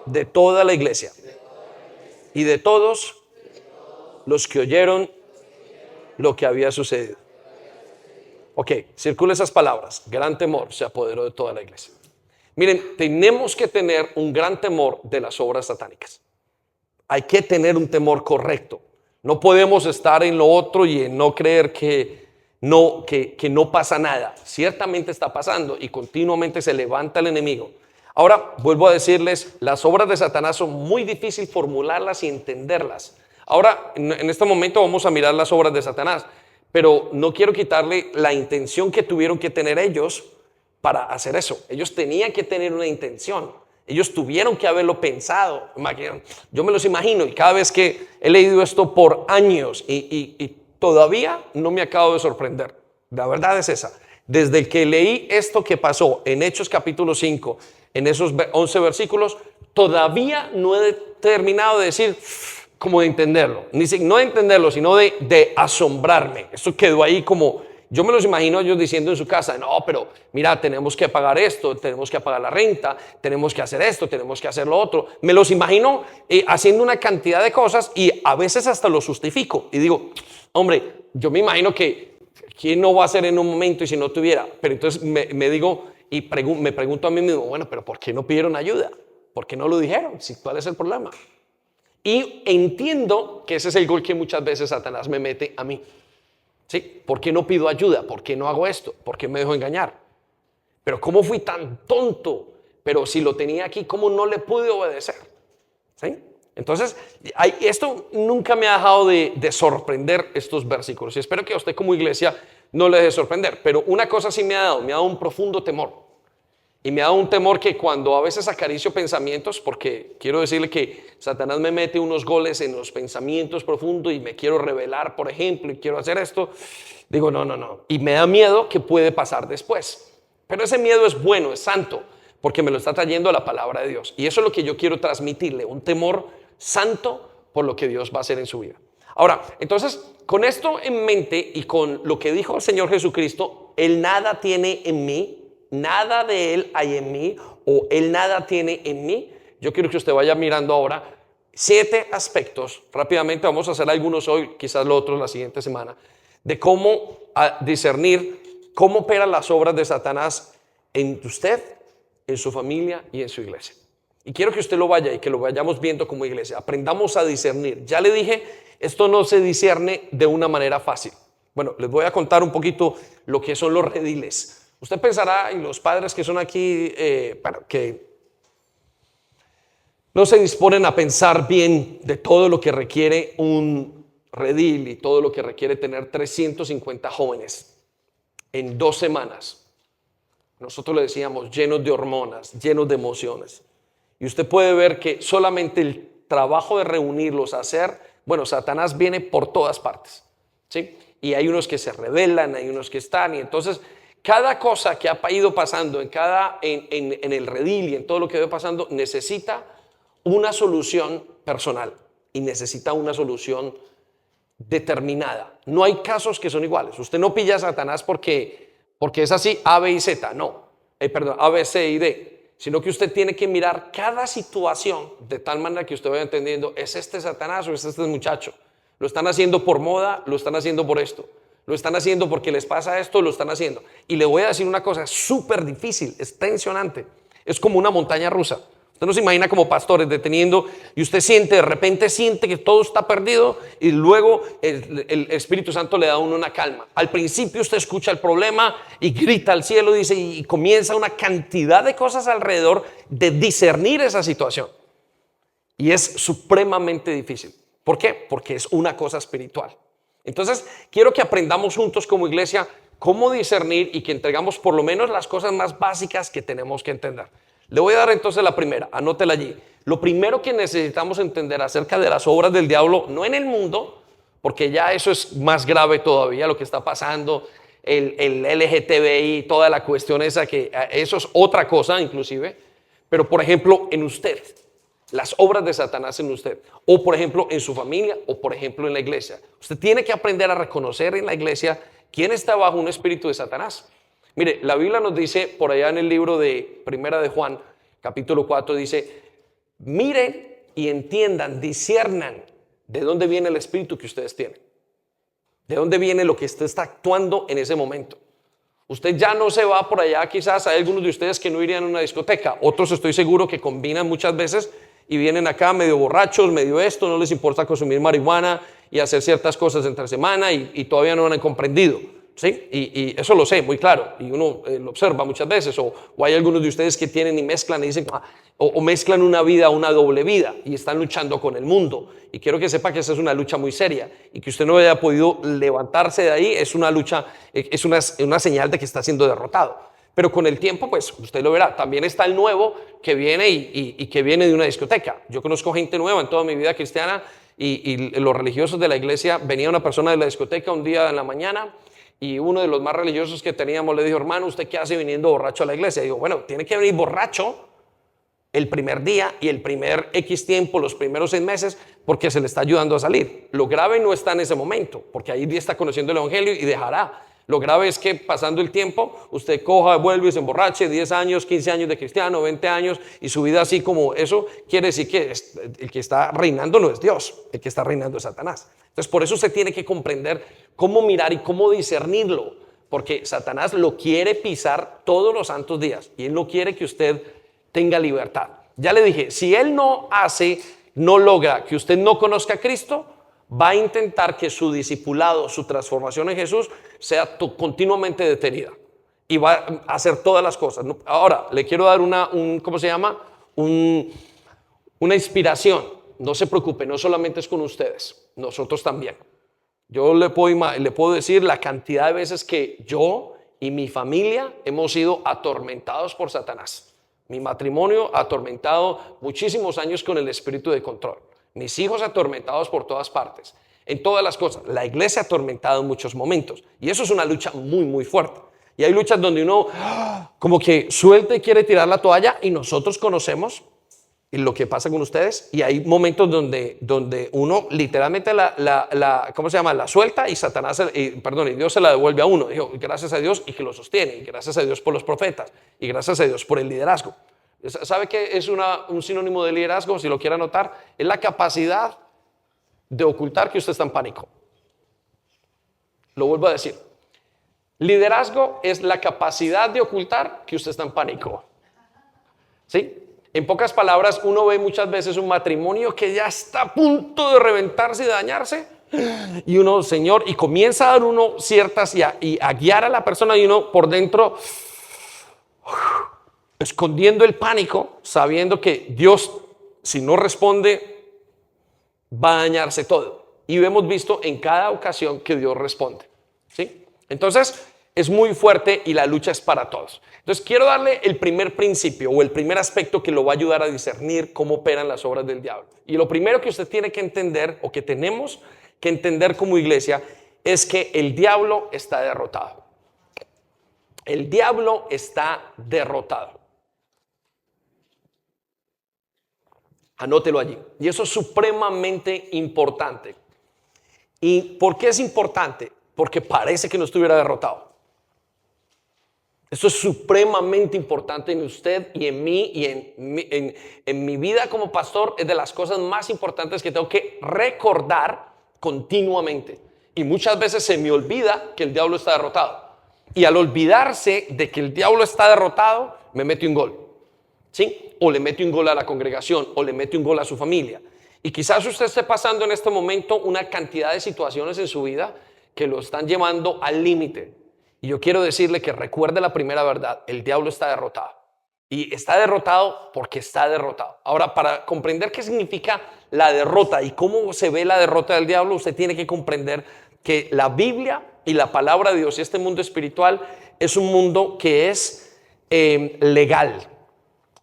de toda la iglesia y de todos los que oyeron lo que había sucedido. Ok, circula esas palabras. Gran temor se apoderó de toda la iglesia. Miren, tenemos que tener un gran temor de las obras satánicas. Hay que tener un temor correcto. No podemos estar en lo otro y en no creer que no pasa nada. Ciertamente está pasando y continuamente se levanta el enemigo. Ahora, vuelvo a decirles, las obras de Satanás son muy difíciles formularlas y entenderlas. Ahora, en este momento vamos a mirar las obras de Satanás, pero no quiero quitarle la intención que tuvieron que tener ellos para hacer eso. Ellos tenían que tener una intención. Ellos tuvieron que haberlo pensado. Yo me los imagino y cada vez que he leído esto por años y todavía no me acabo de sorprender. La verdad es esa. Desde que leí esto que pasó en Hechos capítulo 5, en esos 11 versículos, todavía no he terminado de decir, como de entenderlo. No de entenderlo, sino de asombrarme. Esto quedó ahí como, yo me los imagino ellos diciendo en su casa, no, pero mira, tenemos que pagar esto, tenemos que pagar la renta, tenemos que hacer esto, tenemos que hacer lo otro. Me los imagino haciendo una cantidad de cosas y a veces hasta lo justifico. Y digo, hombre, yo me imagino que ¿quién no va a hacer en un momento y si no tuviera? Pero entonces me digo y me pregunto a mí mismo, bueno, pero ¿por qué no pidieron ayuda? ¿Por qué no lo dijeron? ¿Cuál es el problema? Y entiendo que ese es el gol que muchas veces Satanás me mete a mí. ¿Sí? ¿Por qué no pido ayuda? ¿Por qué no hago esto? ¿Por qué me dejo engañar? Pero ¿cómo fui tan tonto? Pero si lo tenía aquí, ¿cómo no le pude obedecer? ¿Sí? Entonces, esto nunca me ha dejado de sorprender estos versículos. Y espero que a usted como iglesia no le deje sorprender. Pero una cosa sí me ha dado un profundo temor. Y me ha dado un temor que cuando a veces acaricio pensamientos, porque quiero decirle que Satanás me mete unos goles en los pensamientos profundos y me quiero revelar, por ejemplo, y quiero hacer esto, digo, no. Y me da miedo que puede pasar después. Pero ese miedo es bueno, es santo, porque me lo está trayendo la palabra de Dios. Y eso es lo que yo quiero transmitirle, un temor santo por lo que Dios va a hacer en su vida. Ahora, entonces, con esto en mente y con lo que dijo el Señor Jesucristo, Él nada tiene en mí, nada de Él hay en mí, o Él nada tiene en mí. Yo quiero que usted vaya mirando ahora 7 aspectos. Rápidamente vamos a hacer algunos hoy, quizás los otros la siguiente semana, de cómo discernir cómo operan las obras de Satanás en usted, en su familia y en su iglesia. Y quiero que usted lo vaya y que lo vayamos viendo como iglesia. Aprendamos a discernir. Ya le dije, esto no se discierne de una manera fácil. Bueno, les voy a contar un poquito lo que son los rediles. Usted pensará, y los padres que son aquí, que no se disponen a pensar bien de todo lo que requiere un redil y todo lo que requiere tener 350 jóvenes en 2 semanas. Nosotros le decíamos llenos de hormonas, llenos de emociones. Y usted puede ver que solamente el trabajo de reunirlos, Satanás viene por todas partes, ¿sí? Y hay unos que se rebelan, hay unos que están, y entonces cada cosa que ha ido pasando en el redil y en todo lo que va pasando necesita una solución personal y necesita una solución determinada. No hay casos que son iguales. Usted no pilla a Satanás porque es así A, B y Z, no. A, B, C y D. Sino que usted tiene que mirar cada situación de tal manera que usted vaya entendiendo, ¿es este Satanás o es este muchacho? ¿Lo están haciendo por moda? ¿Lo están haciendo por esto? ¿Lo están haciendo porque les pasa esto? Lo están haciendo. Y le voy a decir una cosa, es súper difícil, es tensionante. Es como una montaña rusa. Usted no se imagina como pastores deteniendo y usted de repente siente que todo está perdido y luego el Espíritu Santo le da a uno una calma. Al principio usted escucha el problema y grita al cielo, dice, y comienza una cantidad de cosas alrededor de discernir esa situación. Y es supremamente difícil. ¿Por qué? Porque es una cosa espiritual. Entonces, quiero que aprendamos juntos como iglesia cómo discernir y que entregamos por lo menos las cosas más básicas que tenemos que entender. Le voy a dar entonces la primera, anótela allí. Lo primero que necesitamos entender acerca de las obras del diablo, no en el mundo, porque ya eso es más grave todavía, lo que está pasando, el LGTBI, toda la cuestión esa, que eso es otra cosa inclusive, pero por ejemplo en usted. Las obras de Satanás en usted, o por ejemplo en su familia, o por ejemplo en la iglesia. Usted tiene que aprender a reconocer en la iglesia quién está bajo un espíritu de Satanás. Mire, la Biblia nos dice por allá en el libro de Primera de Juan, capítulo 4, dice, miren y entiendan, disciernan de dónde viene el espíritu que ustedes tienen. De dónde viene lo que usted está actuando en ese momento. Usted ya no se va por allá, quizás hay algunos de ustedes que no irían a una discoteca, otros estoy seguro que combinan muchas veces y vienen acá medio borrachos, medio esto, no les importa consumir marihuana y hacer ciertas cosas entre semana y todavía no lo han comprendido, ¿sí? Y eso lo sé muy claro y uno lo observa muchas veces, o hay algunos de ustedes que tienen y mezclan y dicen, o mezclan una vida, una doble vida y están luchando con el mundo. Y quiero que sepa que esa es una lucha muy seria y que usted no haya podido levantarse de ahí es una lucha, es una señal de que está siendo derrotado. Pero con el tiempo, pues usted lo verá. También está el nuevo que viene y que viene de una discoteca. Yo conozco gente nueva en toda mi vida cristiana y los religiosos de la iglesia, venía una persona de la discoteca un día en la mañana y uno de los más religiosos que teníamos le dijo, hermano, ¿usted qué hace viniendo borracho a la iglesia? Y digo, bueno, tiene que venir borracho el primer día y el primer X tiempo, los primeros 6 meses, porque se le está ayudando a salir. Lo grave no está en ese momento, porque ahí está conociendo el evangelio y dejará. Lo grave es que pasando el tiempo, usted coja, vuelve y se emborrache, 10 años, 15 años de cristiano, 20 años, y su vida así como eso, quiere decir que el que está reinando no es Dios, el que está reinando es Satanás. Entonces, por eso usted tiene que comprender cómo mirar y cómo discernirlo, porque Satanás lo quiere pisar todos los santos días, y él no quiere que usted tenga libertad. Ya le dije, si él no logra que usted no conozca a Cristo, va a intentar que su discipulado, su transformación en Jesús sea continuamente detenida y va a hacer todas las cosas. Ahora, le quiero dar una inspiración. No se preocupe, no solamente es con ustedes, nosotros también. Yo le puedo decir la cantidad de veces que yo y mi familia hemos sido atormentados por Satanás. Mi matrimonio atormentado muchísimos años con el espíritu de control. Mis hijos atormentados por todas partes, en todas las cosas. La iglesia atormentada en muchos momentos. Y eso es una lucha muy, muy fuerte. Y hay luchas donde uno como que suelta y quiere tirar la toalla, y nosotros conocemos lo que pasa con ustedes. Y hay momentos donde uno literalmente la suelta y Satanás, y Dios se la devuelve a uno. Digo, gracias a Dios y que lo sostiene. Y gracias a Dios por los profetas. Y gracias a Dios por el liderazgo. ¿Sabe qué es un sinónimo de liderazgo? Si lo quiere anotar, es la capacidad de ocultar que usted está en pánico. Lo vuelvo a decir. Liderazgo es la capacidad de ocultar que usted está en pánico. ¿Sí? En pocas palabras, uno ve muchas veces un matrimonio que ya está a punto de reventarse y dañarse. Y uno, Señor, y comienza a dar uno ciertas y a guiar a la persona, y uno por dentro escondiendo el pánico, sabiendo que Dios, si no responde, va a dañarse todo. Y hemos visto en cada ocasión que Dios responde. ¿Sí? Entonces, es muy fuerte y la lucha es para todos. Entonces, quiero darle el primer principio o el primer aspecto que lo va a ayudar a discernir cómo operan las obras del diablo. Y lo primero que usted tiene que entender, o que tenemos que entender como iglesia, es que el diablo está derrotado. El diablo está derrotado. Anótelo allí. Y eso es supremamente importante. ¿Y por qué es importante? Porque parece que no estuviera derrotado. Esto es supremamente importante en usted y en mí y en mi vida como pastor. Es de las cosas más importantes que tengo que recordar continuamente. Y muchas veces se me olvida que el diablo está derrotado. Y al olvidarse de que el diablo está derrotado, me mete un gol. ¿Sí? O le mete un gol a la congregación, o le mete un gol a su familia. Y quizás usted esté pasando en este momento una cantidad de situaciones en su vida que lo están llevando al límite. Y yo quiero decirle que recuerde la primera verdad: el diablo está derrotado. Y está derrotado porque está derrotado. Ahora, para comprender qué significa la derrota y cómo se ve la derrota del diablo, usted tiene que comprender que la Biblia y la palabra de Dios y este mundo espiritual es un mundo que es legal.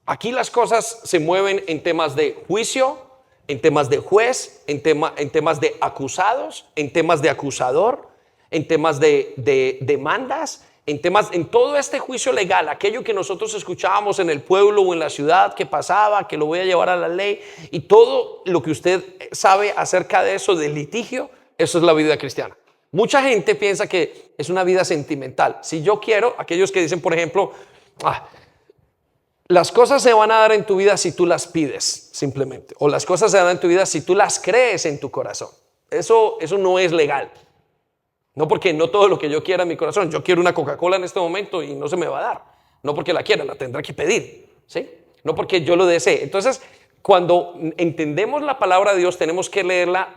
Aquí las cosas se mueven en temas de juicio, en temas de juez, en temas de acusados, en temas de acusador, en temas de demandas, en todo este juicio legal, aquello que nosotros escuchábamos en el pueblo o en la ciudad que pasaba, que lo voy a llevar a la ley, y todo lo que usted sabe acerca de eso, del litigio, eso es la vida cristiana. Mucha gente piensa que es una vida sentimental. Si yo quiero, aquellos que dicen, por ejemplo, las cosas se van a dar en tu vida si tú las pides, simplemente. O las cosas se dan en tu vida si tú las crees en tu corazón. Eso no es legal. No porque no todo lo que yo quiera en mi corazón. Yo quiero una Coca-Cola en este momento y no se me va a dar. No porque la quiera, la tendré que pedir. ¿Sí? No porque yo lo desee. Entonces, cuando entendemos la palabra de Dios, tenemos que leerla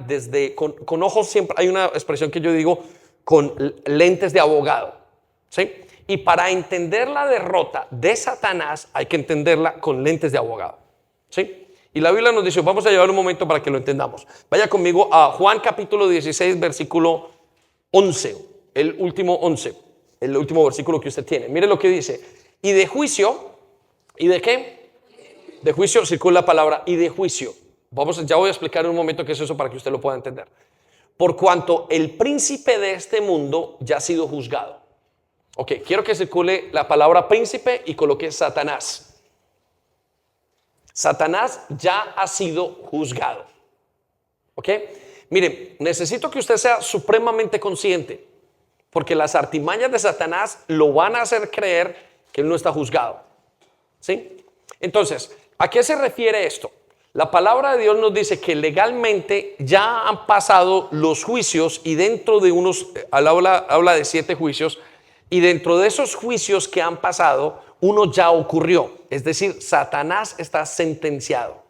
con ojos siempre. Hay una expresión que yo digo, con lentes de abogado. ¿Sí? Y para entender la derrota de Satanás hay que entenderla con lentes de abogado. ¿Sí? Y la Biblia nos dice, vamos a llevar un momento para que lo entendamos. Vaya conmigo a Juan capítulo 16, versículo 11. El último versículo que usted tiene. Mire lo que dice. Y de juicio, ¿y de qué? De juicio, circula la palabra, y de juicio. Ya voy a explicar en un momento qué es eso para que usted lo pueda entender. Por cuanto el príncipe de este mundo ya ha sido juzgado. Ok, quiero que circule la palabra príncipe y coloque Satanás. Satanás ya ha sido juzgado. Ok, miren, necesito que usted sea supremamente consciente, porque las artimañas de Satanás lo van a hacer creer que él no está juzgado. ¿Sí? Entonces, ¿a qué se refiere esto? La palabra de Dios nos dice que legalmente ya han pasado los juicios y dentro de habla de 7 juicios y dentro de esos juicios que han pasado, uno ya ocurrió. Es decir, Satanás está sentenciado.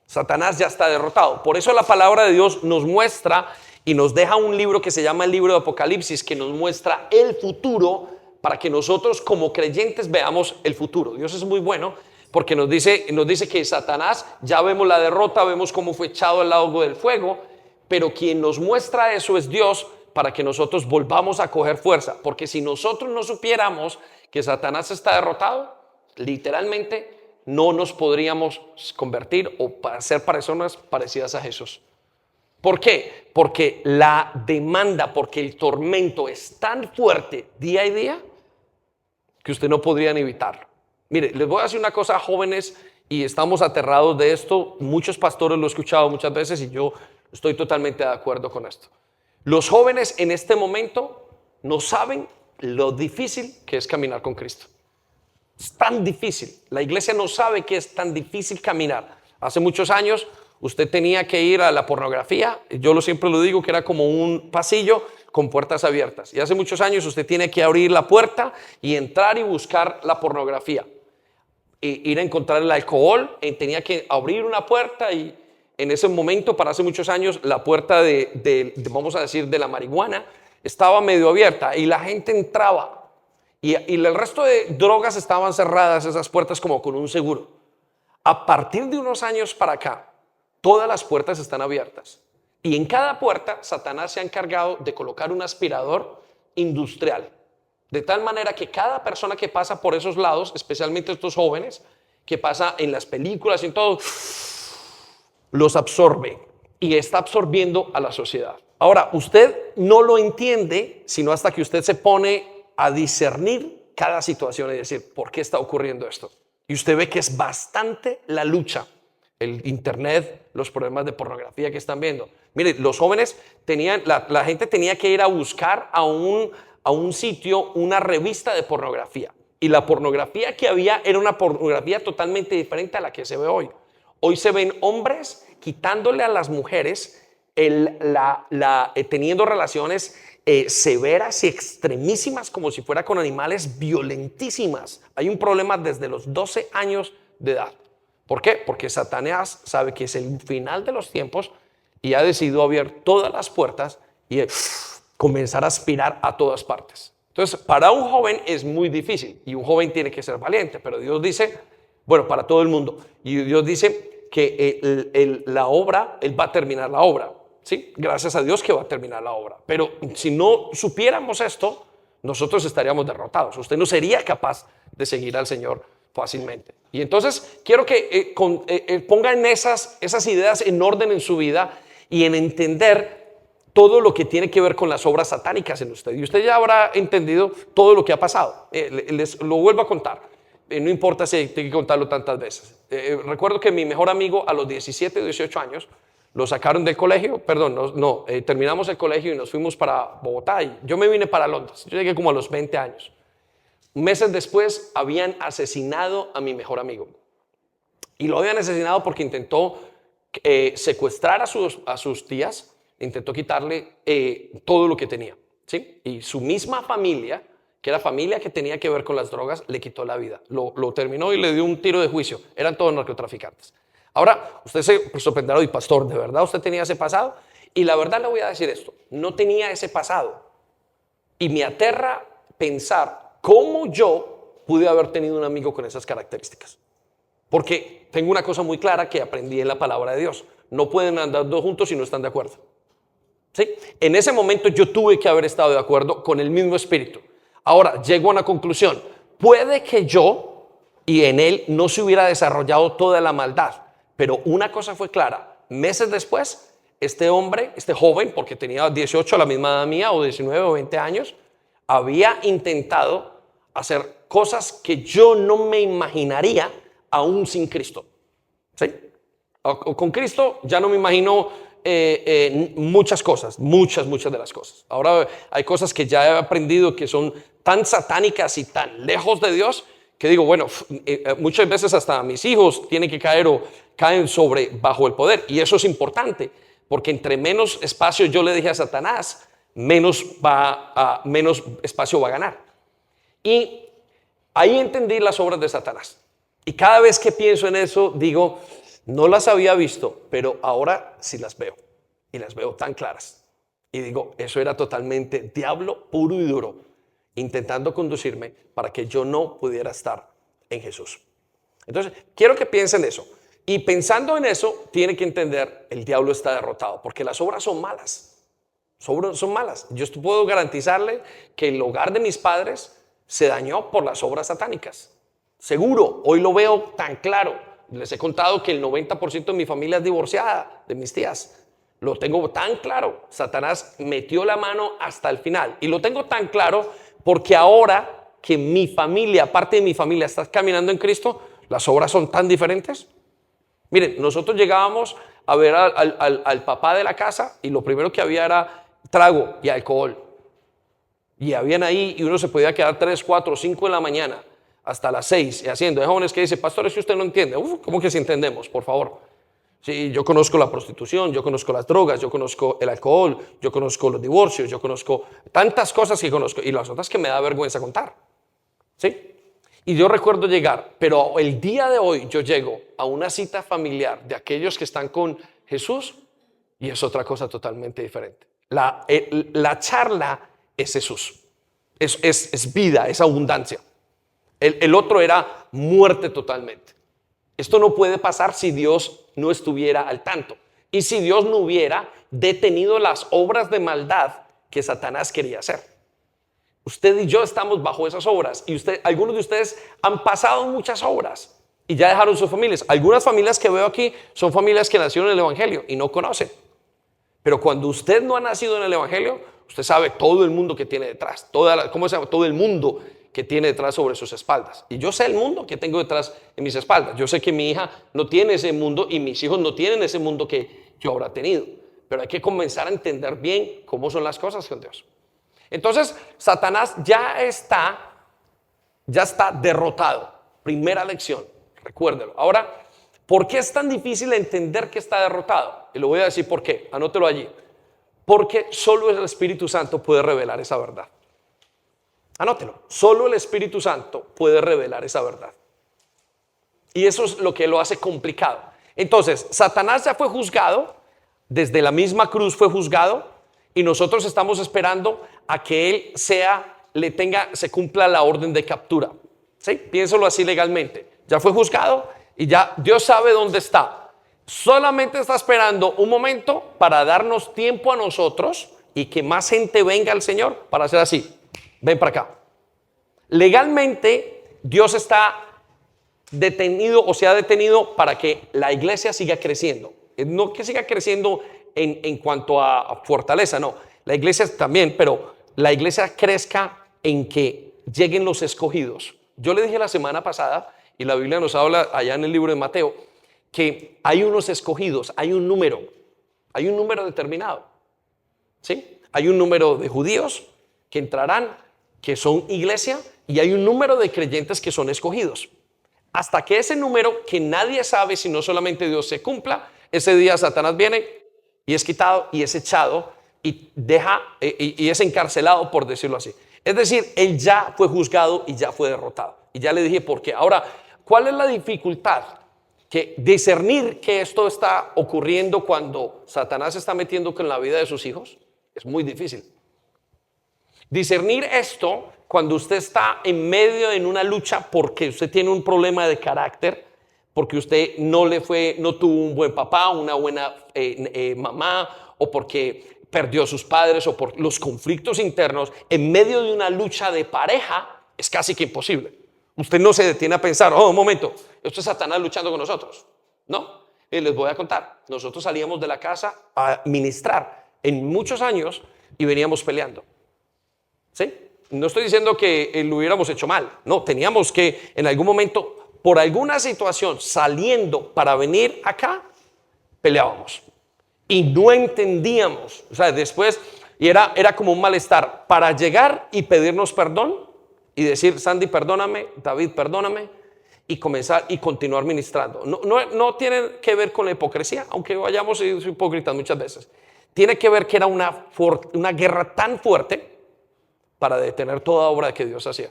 Satanás ya está derrotado. Por eso la palabra de Dios nos muestra y nos deja un libro que se llama el libro de Apocalipsis, que nos muestra el futuro para que nosotros como creyentes veamos el futuro. Dios es muy bueno. Porque nos dice que Satanás, ya vemos la derrota, vemos cómo fue echado al lago del fuego, pero quien nos muestra eso es Dios para que nosotros volvamos a coger fuerza. Porque si nosotros no supiéramos que Satanás está derrotado, literalmente no nos podríamos convertir o ser personas parecidas a Jesús. ¿Por qué? Porque la demanda, porque el tormento es tan fuerte día a día que usted no podría ni evitarlo. Mire, les voy a decir una cosa, jóvenes, y estamos aterrados de esto. Muchos pastores lo he escuchado muchas veces y yo estoy totalmente de acuerdo con esto. Los jóvenes en este momento no saben lo difícil que es caminar con Cristo. Es tan difícil. La iglesia no sabe que es tan difícil caminar. Hace muchos años usted tenía que ir a la pornografía. Yo siempre lo digo que era como un pasillo con puertas abiertas. Y hace muchos años usted tiene que abrir la puerta y entrar y buscar la pornografía. Ir a encontrar el alcohol, tenía que abrir una puerta y en ese momento, para hace muchos años, la puerta vamos a decir, de la marihuana estaba medio abierta y la gente entraba y el resto de drogas estaban cerradas, esas puertas como con un seguro. A partir de unos años para acá, todas las puertas están abiertas y en cada puerta Satanás se ha encargado de colocar un aspirador industrial. De tal manera que cada persona que pasa por esos lados, especialmente estos jóvenes, que pasa en las películas y en todo, los absorbe y está absorbiendo a la sociedad. Ahora, usted no lo entiende sino hasta que usted se pone a discernir cada situación y decir, ¿por qué está ocurriendo esto? Y usted ve que es bastante la lucha. El internet, los problemas de pornografía que están viendo. Mire, los jóvenes la gente tenía que ir a buscar a un sitio, una revista de pornografía. Y la pornografía que había era una pornografía totalmente diferente a la que se ve hoy. Hoy se ven hombres quitándole a las mujeres, teniendo relaciones severas y extremísimas como si fuera con animales, violentísimas. Hay un problema desde los 12 años de edad. ¿Por qué? Porque Satanás sabe que es el final de los tiempos y ha decidido abrir todas las puertas y comenzar a aspirar a todas partes. Entonces, para un joven es muy difícil y un joven tiene que ser valiente, pero Dios dice, bueno, para todo el mundo, y Dios dice que la obra, Él va a terminar la obra, ¿sí? Gracias a Dios que va a terminar la obra, pero si no supiéramos esto, nosotros estaríamos derrotados. Usted no sería capaz de seguir al Señor fácilmente. Y entonces quiero que pongan esas ideas en orden en su vida y en entender todo lo que tiene que ver con las obras satánicas en usted. Y usted ya habrá entendido todo lo que ha pasado. Les lo vuelvo a contar. No importa si tengo que contarlo tantas veces. Recuerdo que mi mejor amigo a los 17 o 18 años lo sacaron del colegio, terminamos el colegio y nos fuimos para Bogotá y yo me vine para Londres. Yo llegué como a los 20 años. Meses después habían asesinado a mi mejor amigo. Y lo habían asesinado porque intentó secuestrar a sus tías, intentó quitarle todo lo que tenía, ¿sí? Y su misma familia, que era familia que tenía que ver con las drogas, le quitó la vida. Lo terminó y le dio un tiro de juicio. Eran todos narcotraficantes. Ahora, usted se sorprenderá, y pastor, ¿de verdad usted tenía ese pasado? Y la verdad le voy a decir esto, no tenía ese pasado. Y me aterra pensar cómo yo pude haber tenido un amigo con esas características. Porque tengo una cosa muy clara que aprendí en la palabra de Dios. No pueden andar dos juntos si no están de acuerdo. ¿Sí? En ese momento yo tuve que haber estado de acuerdo con el mismo espíritu. Ahora, llego a una conclusión. Puede que yo y en él no se hubiera desarrollado toda la maldad. Pero una cosa fue clara. meses después, este hombre, este joven, porque tenía 18, la misma edad mía, o 19 o 20 años, había intentado hacer cosas que yo no me imaginaría aún sin Cristo. ¿Sí? O con Cristo ya no me imagino muchas cosas, muchas de las cosas. Ahora hay cosas que ya he aprendido que son tan satánicas y tan lejos de Dios que digo, bueno, muchas veces hasta mis hijos tienen que caer o caen bajo el poder. Y eso es importante, porque entre menos espacio yo le deje a Satanás, menos espacio va a ganar. Y ahí entendí las obras de Satanás. Y cada vez que pienso en eso, digo, no las había visto, pero ahora sí las veo. Y las veo tan claras. Y digo, eso era totalmente diablo puro y duro, intentando conducirme para que yo no pudiera estar en Jesús. Entonces, quiero que piensen eso. Y pensando en eso, tiene que entender, el diablo está derrotado, porque las obras son malas. Son malas. Yo puedo garantizarle que el hogar de mis padres se dañó por las obras satánicas. Seguro, hoy lo veo tan claro. Les he contado que el 90% de mi familia es divorciada, de mis tías. Lo tengo tan claro. Satanás metió la mano hasta el final. Y lo tengo tan claro porque ahora que mi familia, parte de mi familia está caminando en Cristo, las obras son tan diferentes. Miren, nosotros llegábamos a ver al papá de la casa y lo primero que había era trago y alcohol. Y habían ahí y uno se podía quedar 3, 4, 5 de la mañana hasta las 6 y haciendo. Hay jóvenes que dicen, pastor, es que usted no entiende. ¿Cómo que si entendemos? Por favor. Sí, yo conozco la prostitución, yo conozco las drogas, yo conozco el alcohol, yo conozco los divorcios, yo conozco tantas cosas que conozco y las otras que me da vergüenza contar. ¿Sí? Y yo recuerdo llegar, pero el día de hoy yo llego a una cita familiar de aquellos que están con Jesús y es otra cosa totalmente diferente. La charla es Jesús, es vida, es abundancia. El otro era muerte totalmente. Esto no puede pasar si Dios no estuviera al tanto y si Dios no hubiera detenido las obras de maldad que Satanás quería hacer. Usted y yo estamos bajo esas obras y algunos de ustedes han pasado muchas obras y ya dejaron sus familias. Algunas familias que veo aquí son familias que nacieron en el Evangelio y no conocen. Pero cuando usted no ha nacido en el Evangelio, usted sabe todo el mundo que tiene detrás, todo el mundo que tiene detrás sobre sus espaldas. Y yo sé el mundo que tengo detrás de mis espaldas. Yo sé que mi hija no tiene ese mundo y mis hijos no tienen ese mundo que yo habrá tenido. Pero hay que comenzar a entender bien cómo son las cosas con Dios. Entonces, Satanás ya está derrotado. Primera lección, recuérdelo. Ahora, ¿por qué es tan difícil entender que está derrotado? Y lo voy a decir por qué, anótelo allí. Porque solo el Espíritu Santo puede revelar esa verdad. Anótelo, solo el Espíritu Santo puede revelar esa verdad. Y eso es lo que lo hace complicado. Entonces, Satanás ya fue juzgado, desde la misma cruz fue juzgado, y nosotros estamos esperando a que él se cumpla la orden de captura. ¿Sí? Piénsalo así legalmente. Ya fue juzgado y ya Dios sabe dónde está. Solamente está esperando un momento para darnos tiempo a nosotros y que más gente venga al Señor para hacer así. Ven para acá. Legalmente, Dios está detenido o se ha detenido para que la iglesia siga creciendo. No que siga creciendo en cuanto a fortaleza, no. La iglesia también, pero la iglesia crezca en que lleguen los escogidos. Yo le dije la semana pasada, y la Biblia nos habla allá en el libro de Mateo, que hay unos escogidos, hay un número determinado. ¿Sí? Hay un número de judíos que entrarán, que son iglesia, y hay un número de creyentes que son escogidos. Hasta que ese número, que nadie sabe si no solamente Dios, se cumpla, ese día Satanás viene y es quitado y es echado y y es encarcelado, por decirlo así. Es decir, él ya fue juzgado y ya fue derrotado. Y ya le dije por qué. Ahora, ¿cuál es la dificultad? Que discernir que esto está ocurriendo cuando Satanás se está metiendo con la vida de sus hijos es muy difícil. Discernir esto cuando usted está en medio de una lucha porque usted tiene un problema de carácter, porque usted no tuvo un buen papá, una buena mamá, o porque perdió a sus padres, o por los conflictos internos, en medio de una lucha de pareja, es casi que imposible. Usted no se detiene a pensar, un momento, esto es Satanás luchando con nosotros. No. Y les voy a contar, nosotros salíamos de la casa a ministrar en muchos años y veníamos peleando. ¿Sí? No estoy diciendo que lo hubiéramos hecho mal, no, teníamos que en algún momento, por alguna situación, saliendo para venir acá, peleábamos. Y no entendíamos, o sea, después, y era como un malestar, para llegar y pedirnos perdón, y decir, Sandy, perdóname, David, perdóname, y comenzar y continuar ministrando. No tiene que ver con la hipocresía, aunque vayamos a ser hipócritas muchas veces. Tiene que ver que era una guerra tan fuerte para detener toda obra que Dios hacía.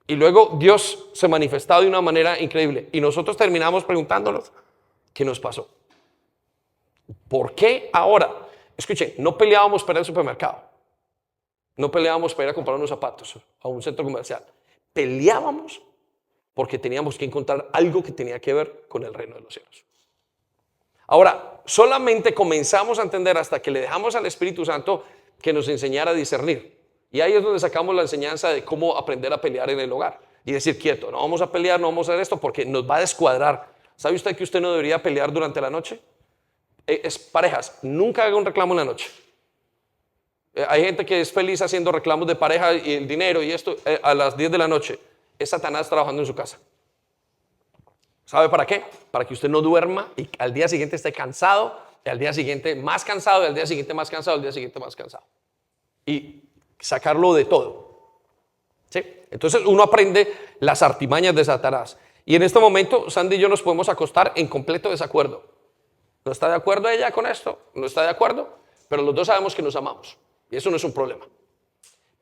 Y luego Dios se manifestaba de una manera increíble. Y nosotros terminamos preguntándonos, ¿qué nos pasó? ¿Por qué ahora? Escuchen, no peleábamos para el supermercado. No peleábamos para ir a comprar unos zapatos a un centro comercial. Peleábamos porque teníamos que encontrar algo que tenía que ver con el reino de los cielos. Ahora, solamente comenzamos a entender hasta que le dejamos al Espíritu Santo que nos enseñara a discernir. Y ahí es donde sacamos la enseñanza de cómo aprender a pelear en el hogar. Y decir, quieto, no vamos a pelear, no vamos a hacer esto porque nos va a descuadrar. ¿Sabe usted que usted no debería pelear durante la noche? Parejas, nunca haga un reclamo en la noche. Hay gente que es feliz haciendo reclamos de pareja y el dinero y esto a las 10 de la noche. Es Satanás trabajando en su casa. ¿Sabe para qué? Para que usted no duerma y al día siguiente esté cansado, y al día siguiente más cansado, y al día siguiente más cansado, al día siguiente más cansado. Y sacarlo de todo. ¿Sí? Entonces uno aprende las artimañas de Satanás. Y en este momento Sandy y yo nos podemos acostar en completo desacuerdo. ¿No está de acuerdo ella con esto? ¿No está de acuerdo? Pero los dos sabemos que nos amamos. Y eso no es un problema.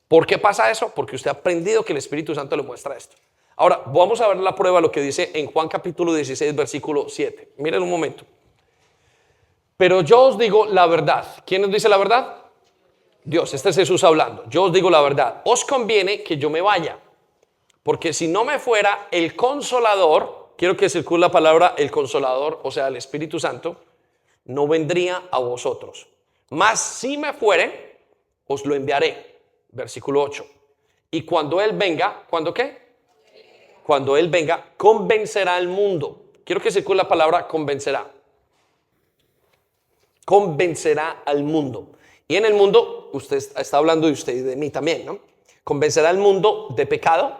¿Por qué pasa eso? Porque usted ha aprendido que el Espíritu Santo le muestra esto. Ahora, vamos a ver la prueba, lo que dice en Juan capítulo 16, versículo 7. Miren un momento. Pero yo os digo la verdad. ¿Quién nos dice la verdad? Dios, este es Jesús hablando. Yo os digo la verdad. Os conviene que yo me vaya. Porque si no me fuera el Consolador, quiero que circule la palabra el Consolador, o sea, el Espíritu Santo, no vendría a vosotros. Mas si me fuere, os lo enviaré. Versículo 8. Y cuando Él venga, ¿cuándo qué? Cuando Él venga, convencerá al mundo. Quiero que circule la palabra convencerá. Convencerá al mundo. Y en el mundo, usted está hablando de usted y de mí también, ¿no? Convencerá al mundo de pecado,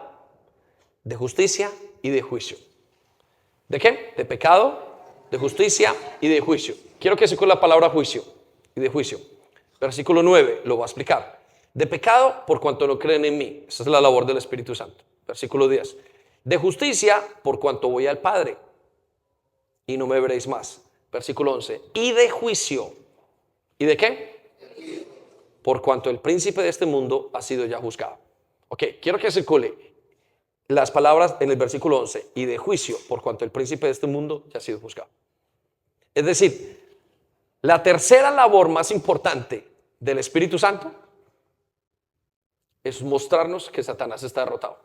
de justicia y de juicio. ¿De qué? De pecado, de justicia y de juicio. Quiero que circule la palabra juicio y de juicio. Versículo 9 lo va a explicar. De pecado, por cuanto no creen en mí. Esa es la labor del Espíritu Santo. Versículo 10. De justicia, por cuanto voy al Padre y no me veréis más. Versículo 11. Y de juicio. ¿Y de qué? Por cuanto el príncipe de este mundo ha sido ya juzgado. Ok, quiero que circule las palabras en el versículo 11. Y de juicio, por cuanto el príncipe de este mundo ya ha sido juzgado. Es decir, la tercera labor más importante del Espíritu Santo es mostrarnos que Satanás está derrotado.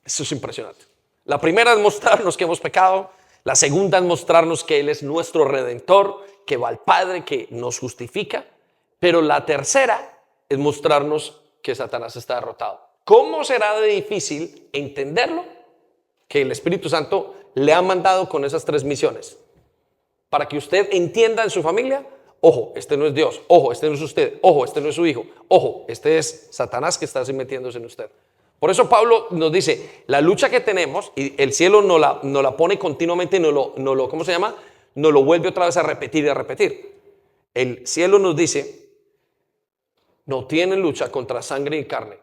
Eso es impresionante. La primera es mostrarnos que hemos pecado. La segunda es mostrarnos que Él es nuestro Redentor, que va al Padre, que nos justifica. Pero la tercera es mostrarnos que Satanás está derrotado. ¿Cómo será de difícil entenderlo? Que el Espíritu Santo le ha mandado con esas tres misiones. Para que usted entienda en su familia, ojo, este no es Dios, ojo, este no es usted, ojo, este no es su hijo, ojo, este es Satanás que está así metiéndose en usted. Por eso Pablo nos dice, la lucha que tenemos, y el cielo nos la pone continuamente, ¿cómo se llama? Nos lo vuelve otra vez a repetir y a repetir. El cielo nos dice, no tienen lucha contra sangre y carne,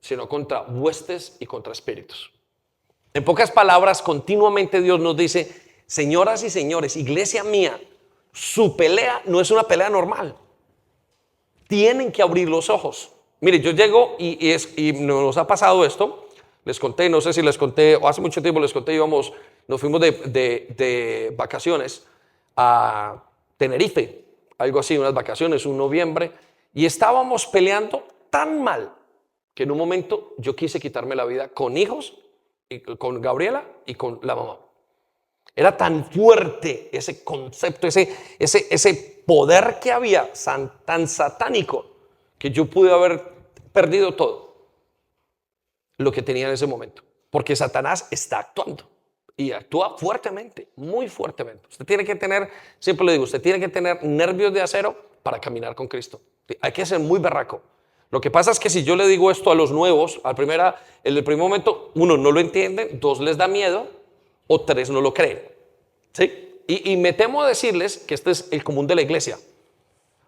sino contra huestes y contra espíritus. En pocas palabras, continuamente Dios nos dice, señoras y señores, iglesia mía, su pelea no es una pelea normal. Tienen que abrir los ojos. Mire, yo llego y nos ha pasado esto. Les conté, no sé si les conté, o hace mucho tiempo les conté, nos fuimos de vacaciones a Tenerife, algo así, unas vacaciones, un noviembre, y estábamos peleando tan mal que en un momento yo quise quitarme la vida con hijos, y con Gabriela y con la mamá. Era tan fuerte ese concepto, ese poder que había, tan satánico, que yo pude haber perdido todo lo que tenía en ese momento. Porque Satanás está actuando. y actúa fuertemente, muy fuertemente. Usted tiene que tener, siempre le digo, usted tiene que tener nervios de acero para caminar con Cristo. Hay que ser muy berraco. Lo que pasa es que si yo le digo esto a los nuevos, en el primer momento, uno, no lo entienden, dos, les da miedo, o tres, no lo creen. ¿Sí? Y me temo a decirles que este es el común de la iglesia.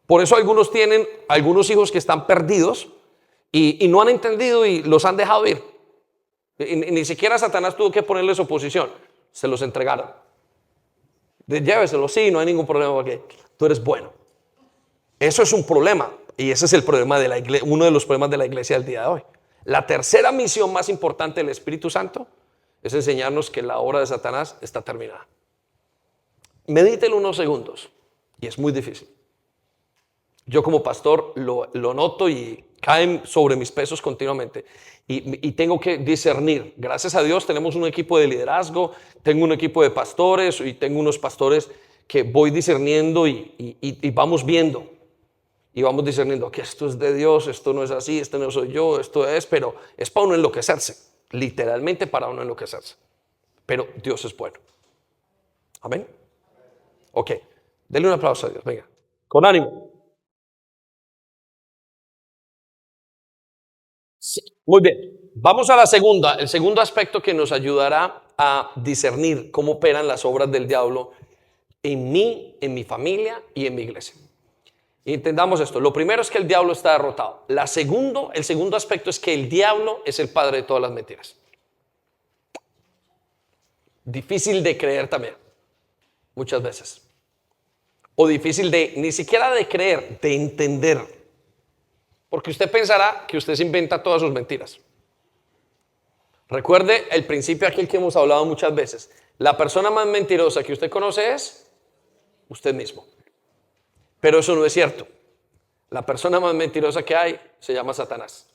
Por eso algunos tienen algunos hijos que están perdidos y no han entendido y los han dejado ir. Ni siquiera Satanás tuvo que ponerles oposición, se los entregaron. Lléveselo, sí, no hay ningún problema porque tú eres bueno. Eso es un problema y ese es el problema de la iglesia, uno de los problemas de la iglesia del día de hoy. La tercera misión más importante del Espíritu Santo es enseñarnos que la obra de Satanás está terminada. Medítelo unos segundos y es muy difícil. Yo como pastor lo noto y caen sobre mis pesos continuamente y tengo que discernir. Gracias a Dios tenemos un equipo de liderazgo, tengo un equipo de pastores y tengo unos pastores que voy discerniendo y vamos viendo y vamos discerniendo que esto es de Dios, esto no es así, esto no soy yo, esto es, pero es para uno enloquecerse, literalmente para uno enloquecerse. Pero Dios es bueno. Amén. Ok, denle un aplauso a Dios, venga, con ánimo. Sí, muy bien. Vamos a la segunda, el segundo aspecto que nos ayudará a discernir cómo operan las obras del diablo en mí, en mi familia y en mi iglesia. Y entendamos esto. Lo primero es que el diablo está derrotado. El segundo aspecto es que el diablo es el padre de todas las mentiras. Difícil de creer también, muchas veces. O difícil ni siquiera de creer, de entender. Porque usted pensará que usted se inventa todas sus mentiras. Recuerde el principio aquel que hemos hablado muchas veces. La persona más mentirosa que usted conoce es usted mismo. Pero eso no es cierto. La persona más mentirosa que hay se llama Satanás.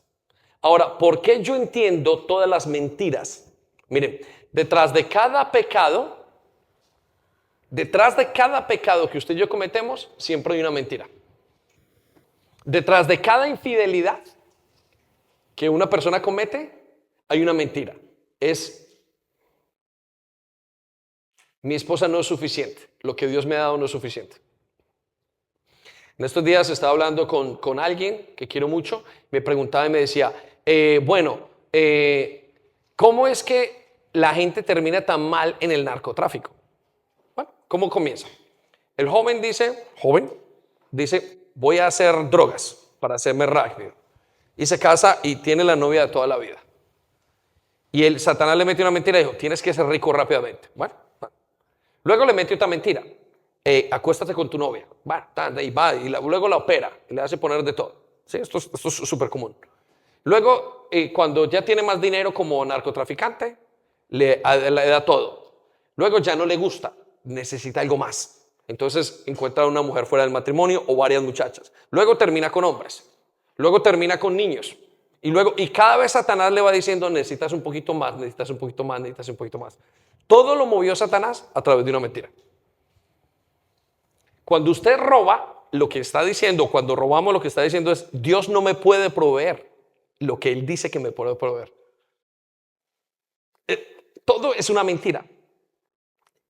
Ahora, ¿por qué yo entiendo todas las mentiras? Miren, detrás de cada pecado que usted y yo cometemos, siempre hay una mentira. Detrás de cada infidelidad que una persona comete, hay una mentira. Mi esposa no es suficiente. Lo que Dios me ha dado no es suficiente. En estos días estaba hablando con alguien que quiero mucho. Me preguntaba y me decía, ¿cómo es que la gente termina tan mal en el narcotráfico? Bueno, ¿cómo comienza? El joven dice, voy a hacer drogas para hacerme rápido. Y se casa y tiene la novia de toda la vida. Y Satanás le metió una mentira y dijo, tienes que ser rico rápidamente. Bueno. Luego le metió otra mentira. Acuéstate con tu novia. Luego la opera y le hace poner de todo. ¿Sí? Esto es súper común. Luego, cuando ya tiene más dinero como narcotraficante, le da todo. Luego ya no le gusta, necesita algo más. Entonces encuentra una mujer fuera del matrimonio o varias muchachas. Luego termina con hombres. Luego termina con niños. Y cada vez Satanás le va diciendo, necesitas un poquito más, necesitas un poquito más, necesitas un poquito más. Todo lo movió Satanás a través de una mentira. Cuando usted roba, lo que está diciendo, cuando robamos, lo que está diciendo es, Dios no me puede proveer lo que Él dice que me puede proveer. Todo es una mentira.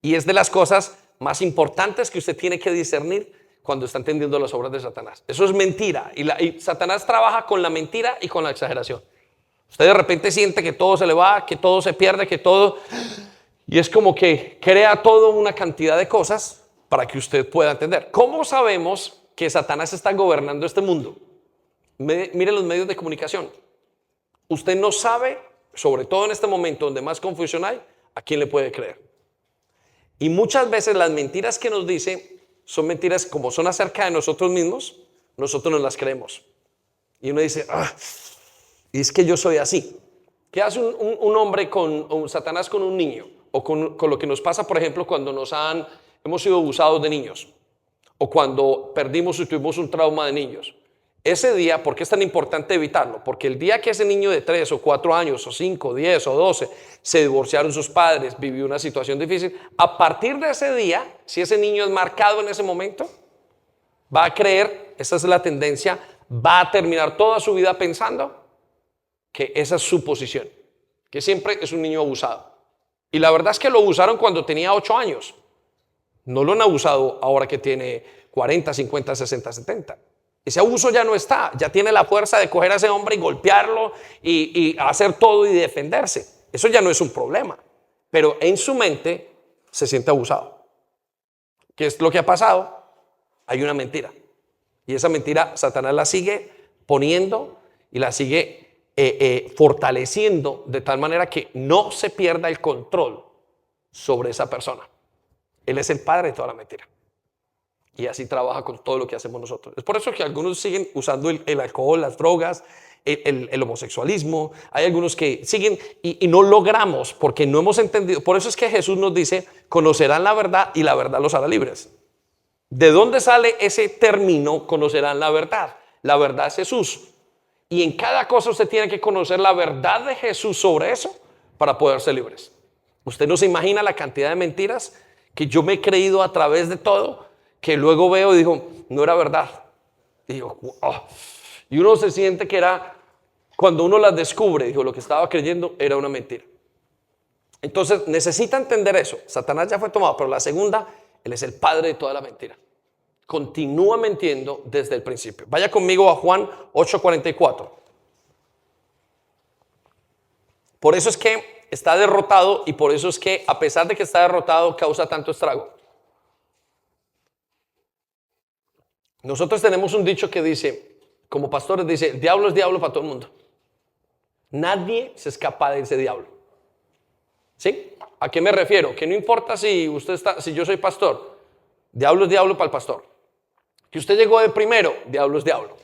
Y es de las cosas más importantes que usted tiene que discernir cuando está entendiendo las obras de Satanás. Eso es mentira. Y Satanás trabaja con la mentira y con la exageración. Usted de repente siente que todo se le va, que todo se pierde, que todo... Y es como que crea toda una cantidad de cosas para que usted pueda entender. ¿Cómo sabemos que Satanás está gobernando este mundo? Mire los medios de comunicación. Usted no sabe, sobre todo en este momento donde más confusión hay, a quién le puede creer. Y muchas veces las mentiras que nos dice son mentiras como son acerca de nosotros mismos, nosotros nos las creemos. Y uno dice, y es que yo soy así. ¿Qué hace un hombre con Satanás con un niño? O con lo que nos pasa, por ejemplo, cuando hemos sido abusados de niños. O cuando perdimos y tuvimos un trauma de niños. Ese día, ¿por qué es tan importante evitarlo? Porque el día que ese niño de 3 o 4 años, o 5, 10 o 12, se divorciaron sus padres, vivió una situación difícil, a partir de ese día, si ese niño es marcado en ese momento, va a creer, esa es la tendencia, va a terminar toda su vida pensando que esa es su posición, que siempre es un niño abusado. Y la verdad es que lo usaron cuando tenía 8 años. No lo han abusado ahora que tiene 40, 50, 60, 70. Ese abuso ya no está. Ya tiene la fuerza de coger a ese hombre y golpearlo y hacer todo y defenderse. Eso ya no es un problema. Pero en su mente se siente abusado. ¿Qué es lo que ha pasado? Hay una mentira. Y esa mentira Satanás la sigue poniendo y la sigue fortaleciendo de tal manera que no se pierda el control sobre esa persona. Él es el padre de toda la mentira. Y así trabaja con todo lo que hacemos nosotros. Es por eso que algunos siguen usando el alcohol, las drogas, el homosexualismo. Hay algunos que siguen y no logramos porque no hemos entendido. Por eso es que Jesús nos dice, conocerán la verdad y la verdad los hará libres. ¿De dónde sale ese término, conocerán la verdad? La verdad es Jesús. Y en cada cosa usted tiene que conocer la verdad de Jesús sobre eso para poder ser libres. Usted no se imagina la cantidad de mentiras que yo me he creído a través de todo, que luego veo y digo, no era verdad. Y digo, oh. Y uno se siente que era, cuando uno las descubre, digo, lo que estaba creyendo era una mentira. Entonces necesita entender eso. Satanás ya fue tomado, pero la segunda, él es el padre de toda la mentira. Continúa mintiendo desde el principio. Vaya conmigo a Juan 8:44. Por eso es que está derrotado y por eso es que a pesar de que está derrotado causa tanto estrago. Nosotros tenemos un dicho que dice, como pastores dice, el diablo es diablo para todo el mundo. Nadie se escapa de ese diablo. ¿Sí? ¿A qué me refiero? Que no importa si yo soy pastor, diablo es diablo para el pastor. Que usted llegó de primero, diablo es diablo.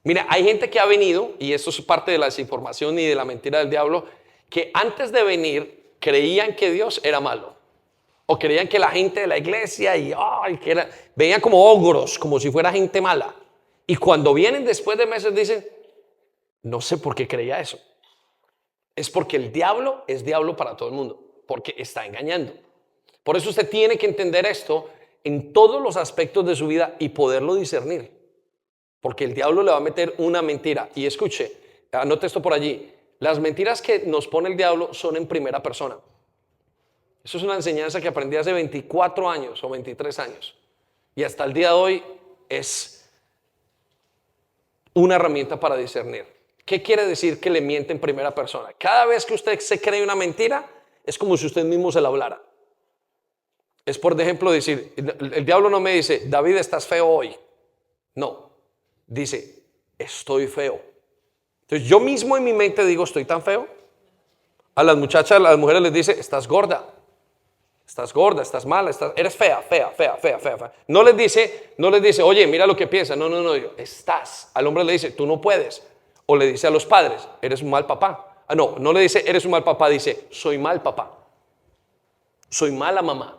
Mira, hay gente que ha venido, y eso es parte de la desinformación y de la mentira del diablo, que antes de venir creían que Dios era malo. O creían que la gente de la iglesia veían como ogros, como si fuera gente mala. Y cuando vienen después de meses dicen, no sé por qué creía eso. Es porque el diablo es diablo para todo el mundo, porque está engañando. Por eso usted tiene que entender esto en todos los aspectos de su vida y poderlo discernir. Porque el diablo le va a meter una mentira. Y escuche, anote esto por allí. Las mentiras que nos pone el diablo son en primera persona. Eso es una enseñanza que aprendí hace 24 años o 23 años. Y hasta el día de hoy es una herramienta para discernir. ¿Qué quiere decir que le miente en primera persona? Cada vez que usted se cree una mentira, es como si usted mismo se la hablara. Es por ejemplo decir, el diablo no me dice, David, estás feo hoy. No, dice, estoy feo. Entonces yo mismo en mi mente digo, ¿estoy tan feo? A las muchachas, a las mujeres les dice, estás gorda, estás mala, eres fea. No les dice, oye, mira lo que piensa. No, estás. Al hombre le dice, tú no puedes. O le dice a los padres, eres un mal papá. No le dice, eres un mal papá, dice, soy mal papá. Soy mala mamá.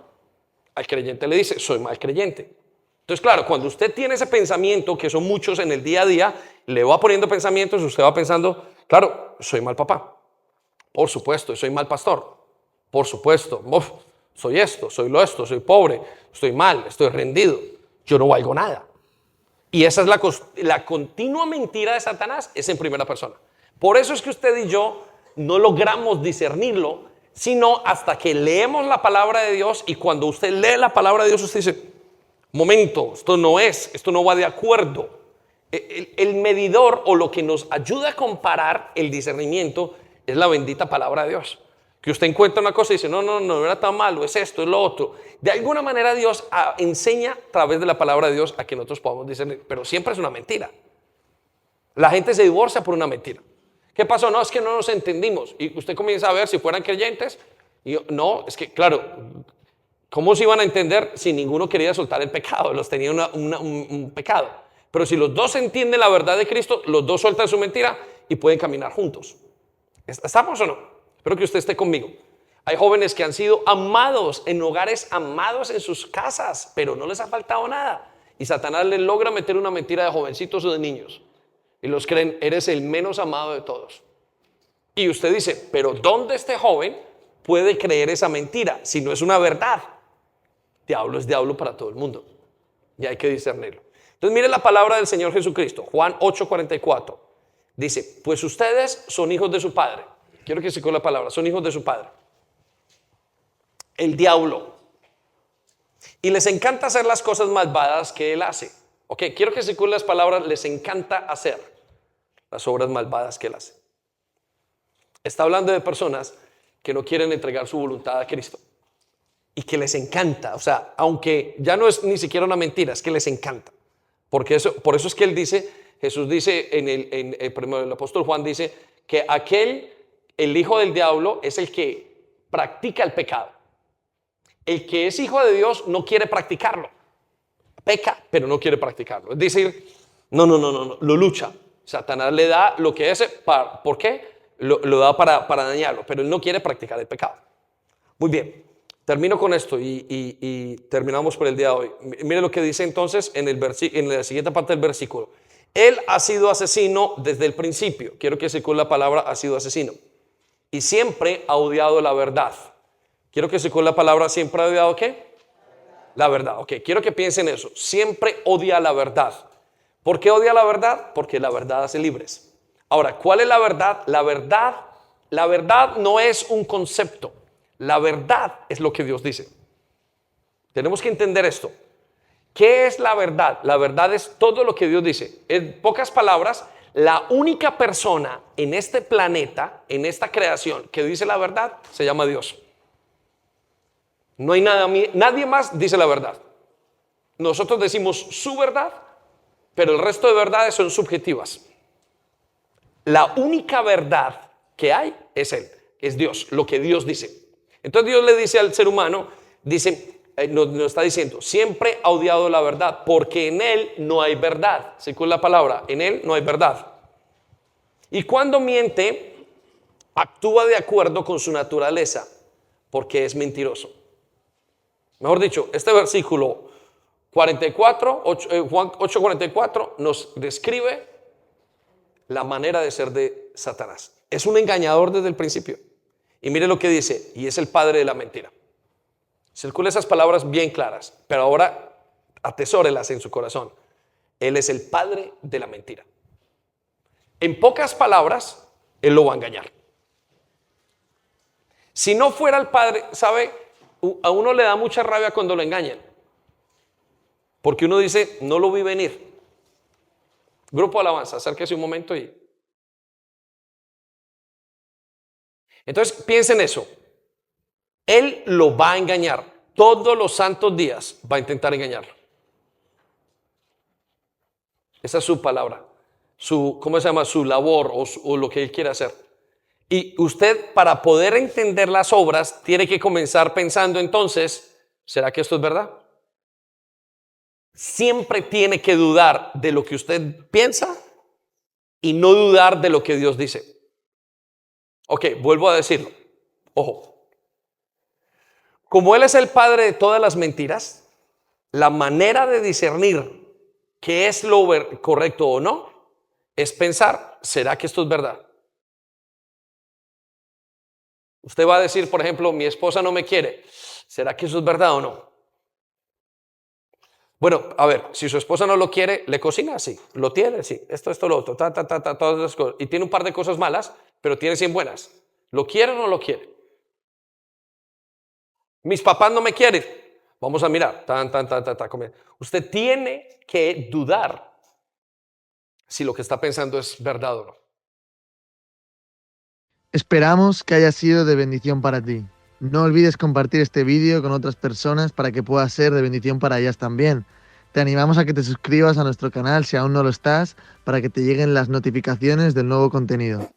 Al creyente le dice, soy mal creyente. Entonces, claro, cuando usted tiene ese pensamiento, que son muchos en el día a día, le va poniendo pensamientos, usted va pensando, claro, soy mal papá. Por supuesto, soy mal pastor. Por supuesto, soy esto, soy pobre, estoy mal, estoy rendido, yo no valgo nada. Y esa es la continua mentira de Satanás, es en primera persona. Por eso es que usted y yo no logramos discernirlo, sino hasta que leemos la palabra de Dios. Y cuando usted lee la palabra de Dios, usted dice, momento, esto no va de acuerdo. El medidor o lo que nos ayuda a comparar el discernimiento es la bendita palabra de Dios. Que usted encuentra una cosa y dice, no era tan malo, es esto, es lo otro. De alguna manera Dios enseña a través de la palabra de Dios a que nosotros podamos discernir, pero siempre es una mentira. La gente se divorcia por una mentira. ¿Qué pasó? No, es que no nos entendimos. Y usted comienza a ver si fueran creyentes. Y no, es que claro, ¿cómo se iban a entender si ninguno quería soltar el pecado? Los tenía un pecado. Pero si los dos entienden la verdad de Cristo, los dos sueltan su mentira y pueden caminar juntos. ¿Estamos o no? Espero que usted esté conmigo. Hay jóvenes que han sido amados en hogares amados en sus casas, pero no les ha faltado nada. Y Satanás les logra meter una mentira de jovencitos o de niños. Y los creen, eres el menos amado de todos. Y usted dice, pero ¿dónde este joven puede creer esa mentira si no es una verdad? Diablo es diablo para todo el mundo. Y hay que discernirlo. Entonces mire la palabra del Señor Jesucristo, Juan 8:44. Dice, pues ustedes son hijos de su padre. Quiero que se con la palabra, son hijos de su padre. el diablo. Y les encanta hacer las cosas malvadas que él hace. Ok, quiero que circulen las palabras, les encanta hacer las obras malvadas que él hace. Está hablando de personas que no quieren entregar su voluntad a Cristo. Y que les encanta, o sea, aunque ya no es ni siquiera una mentira, es que les encanta. Por eso es que él dice, Jesús dice, el apóstol Juan dice, que el hijo del diablo es el que practica el pecado. El que es hijo de Dios no quiere practicarlo. Peca, pero no quiere practicarlo. Es decir, no, lo lucha. Satanás le da lo que es, ¿por qué? Lo da para dañarlo, pero él no quiere practicar el pecado. Muy bien, termino con esto y terminamos por el día de hoy. Mire lo que dice entonces en la siguiente parte del versículo. Él ha sido asesino desde el principio. Quiero que circule la palabra ha sido asesino. Y siempre ha odiado la verdad. Quiero que circule la palabra siempre ha odiado ¿qué? La verdad. Ok, quiero que piensen eso. Siempre odia la verdad. ¿Por qué odia la verdad? Porque la verdad hace libres. Ahora, ¿cuál es la verdad? La verdad no es un concepto. La verdad es lo que Dios dice. Tenemos que entender esto. ¿Qué es la verdad? La verdad es todo lo que Dios dice. En pocas palabras, la única persona en este planeta, en esta creación, que dice la verdad, se llama Dios. No hay nadie más dice la verdad. Nosotros decimos su verdad, pero el resto de verdades son subjetivas. La única verdad que hay es Él, es Dios, lo que Dios dice. Entonces Dios le dice al ser humano, nos está diciendo, siempre ha odiado la verdad, porque en Él no hay verdad. Según la palabra, en Él no hay verdad. Y cuando miente, actúa de acuerdo con su naturaleza, porque es mentiroso. Mejor dicho, este versículo 44, Juan 8:44 nos describe la manera de ser de Satanás. Es un engañador desde el principio. Y mire lo que dice, y es el padre de la mentira. Circula esas palabras bien claras, pero ahora atesórelas en su corazón. Él es el padre de la mentira. En pocas palabras, él lo va a engañar. Si no fuera el padre, ¿sabe? A uno le da mucha rabia cuando lo engañan. Porque uno dice, no lo vi venir. Grupo de alabanza, acérquese un momento y... Entonces, piensen eso. Él lo va a engañar. Todos los santos días va a intentar engañarlo. Esa es su palabra. ¿Cómo se llama? Su labor o lo que él quiere hacer. Y usted, para poder entender las obras, tiene que comenzar pensando entonces, ¿será que esto es verdad? Siempre tiene que dudar de lo que usted piensa y no dudar de lo que Dios dice. Ok, vuelvo a decirlo. Ojo. Como Él es el padre de todas las mentiras, la manera de discernir qué es lo correcto o no es pensar, ¿será que esto es verdad? Usted va a decir, por ejemplo, mi esposa no me quiere. ¿Será que eso es verdad o no? Bueno, a ver, si su esposa no lo quiere, ¿le cocina? Sí. ¿Lo tiene? Sí. Esto, lo otro, todas las cosas. Y tiene un par de cosas malas, pero tiene 100 buenas. ¿Lo quiere o no lo quiere? Mis papás no me quieren. Vamos a mirar. Usted tiene que dudar si lo que está pensando es verdad o no. Esperamos que haya sido de bendición para ti. No olvides compartir este vídeo con otras personas para que pueda ser de bendición para ellas también. Te animamos a que te suscribas a nuestro canal si aún no lo estás, para que te lleguen las notificaciones del nuevo contenido.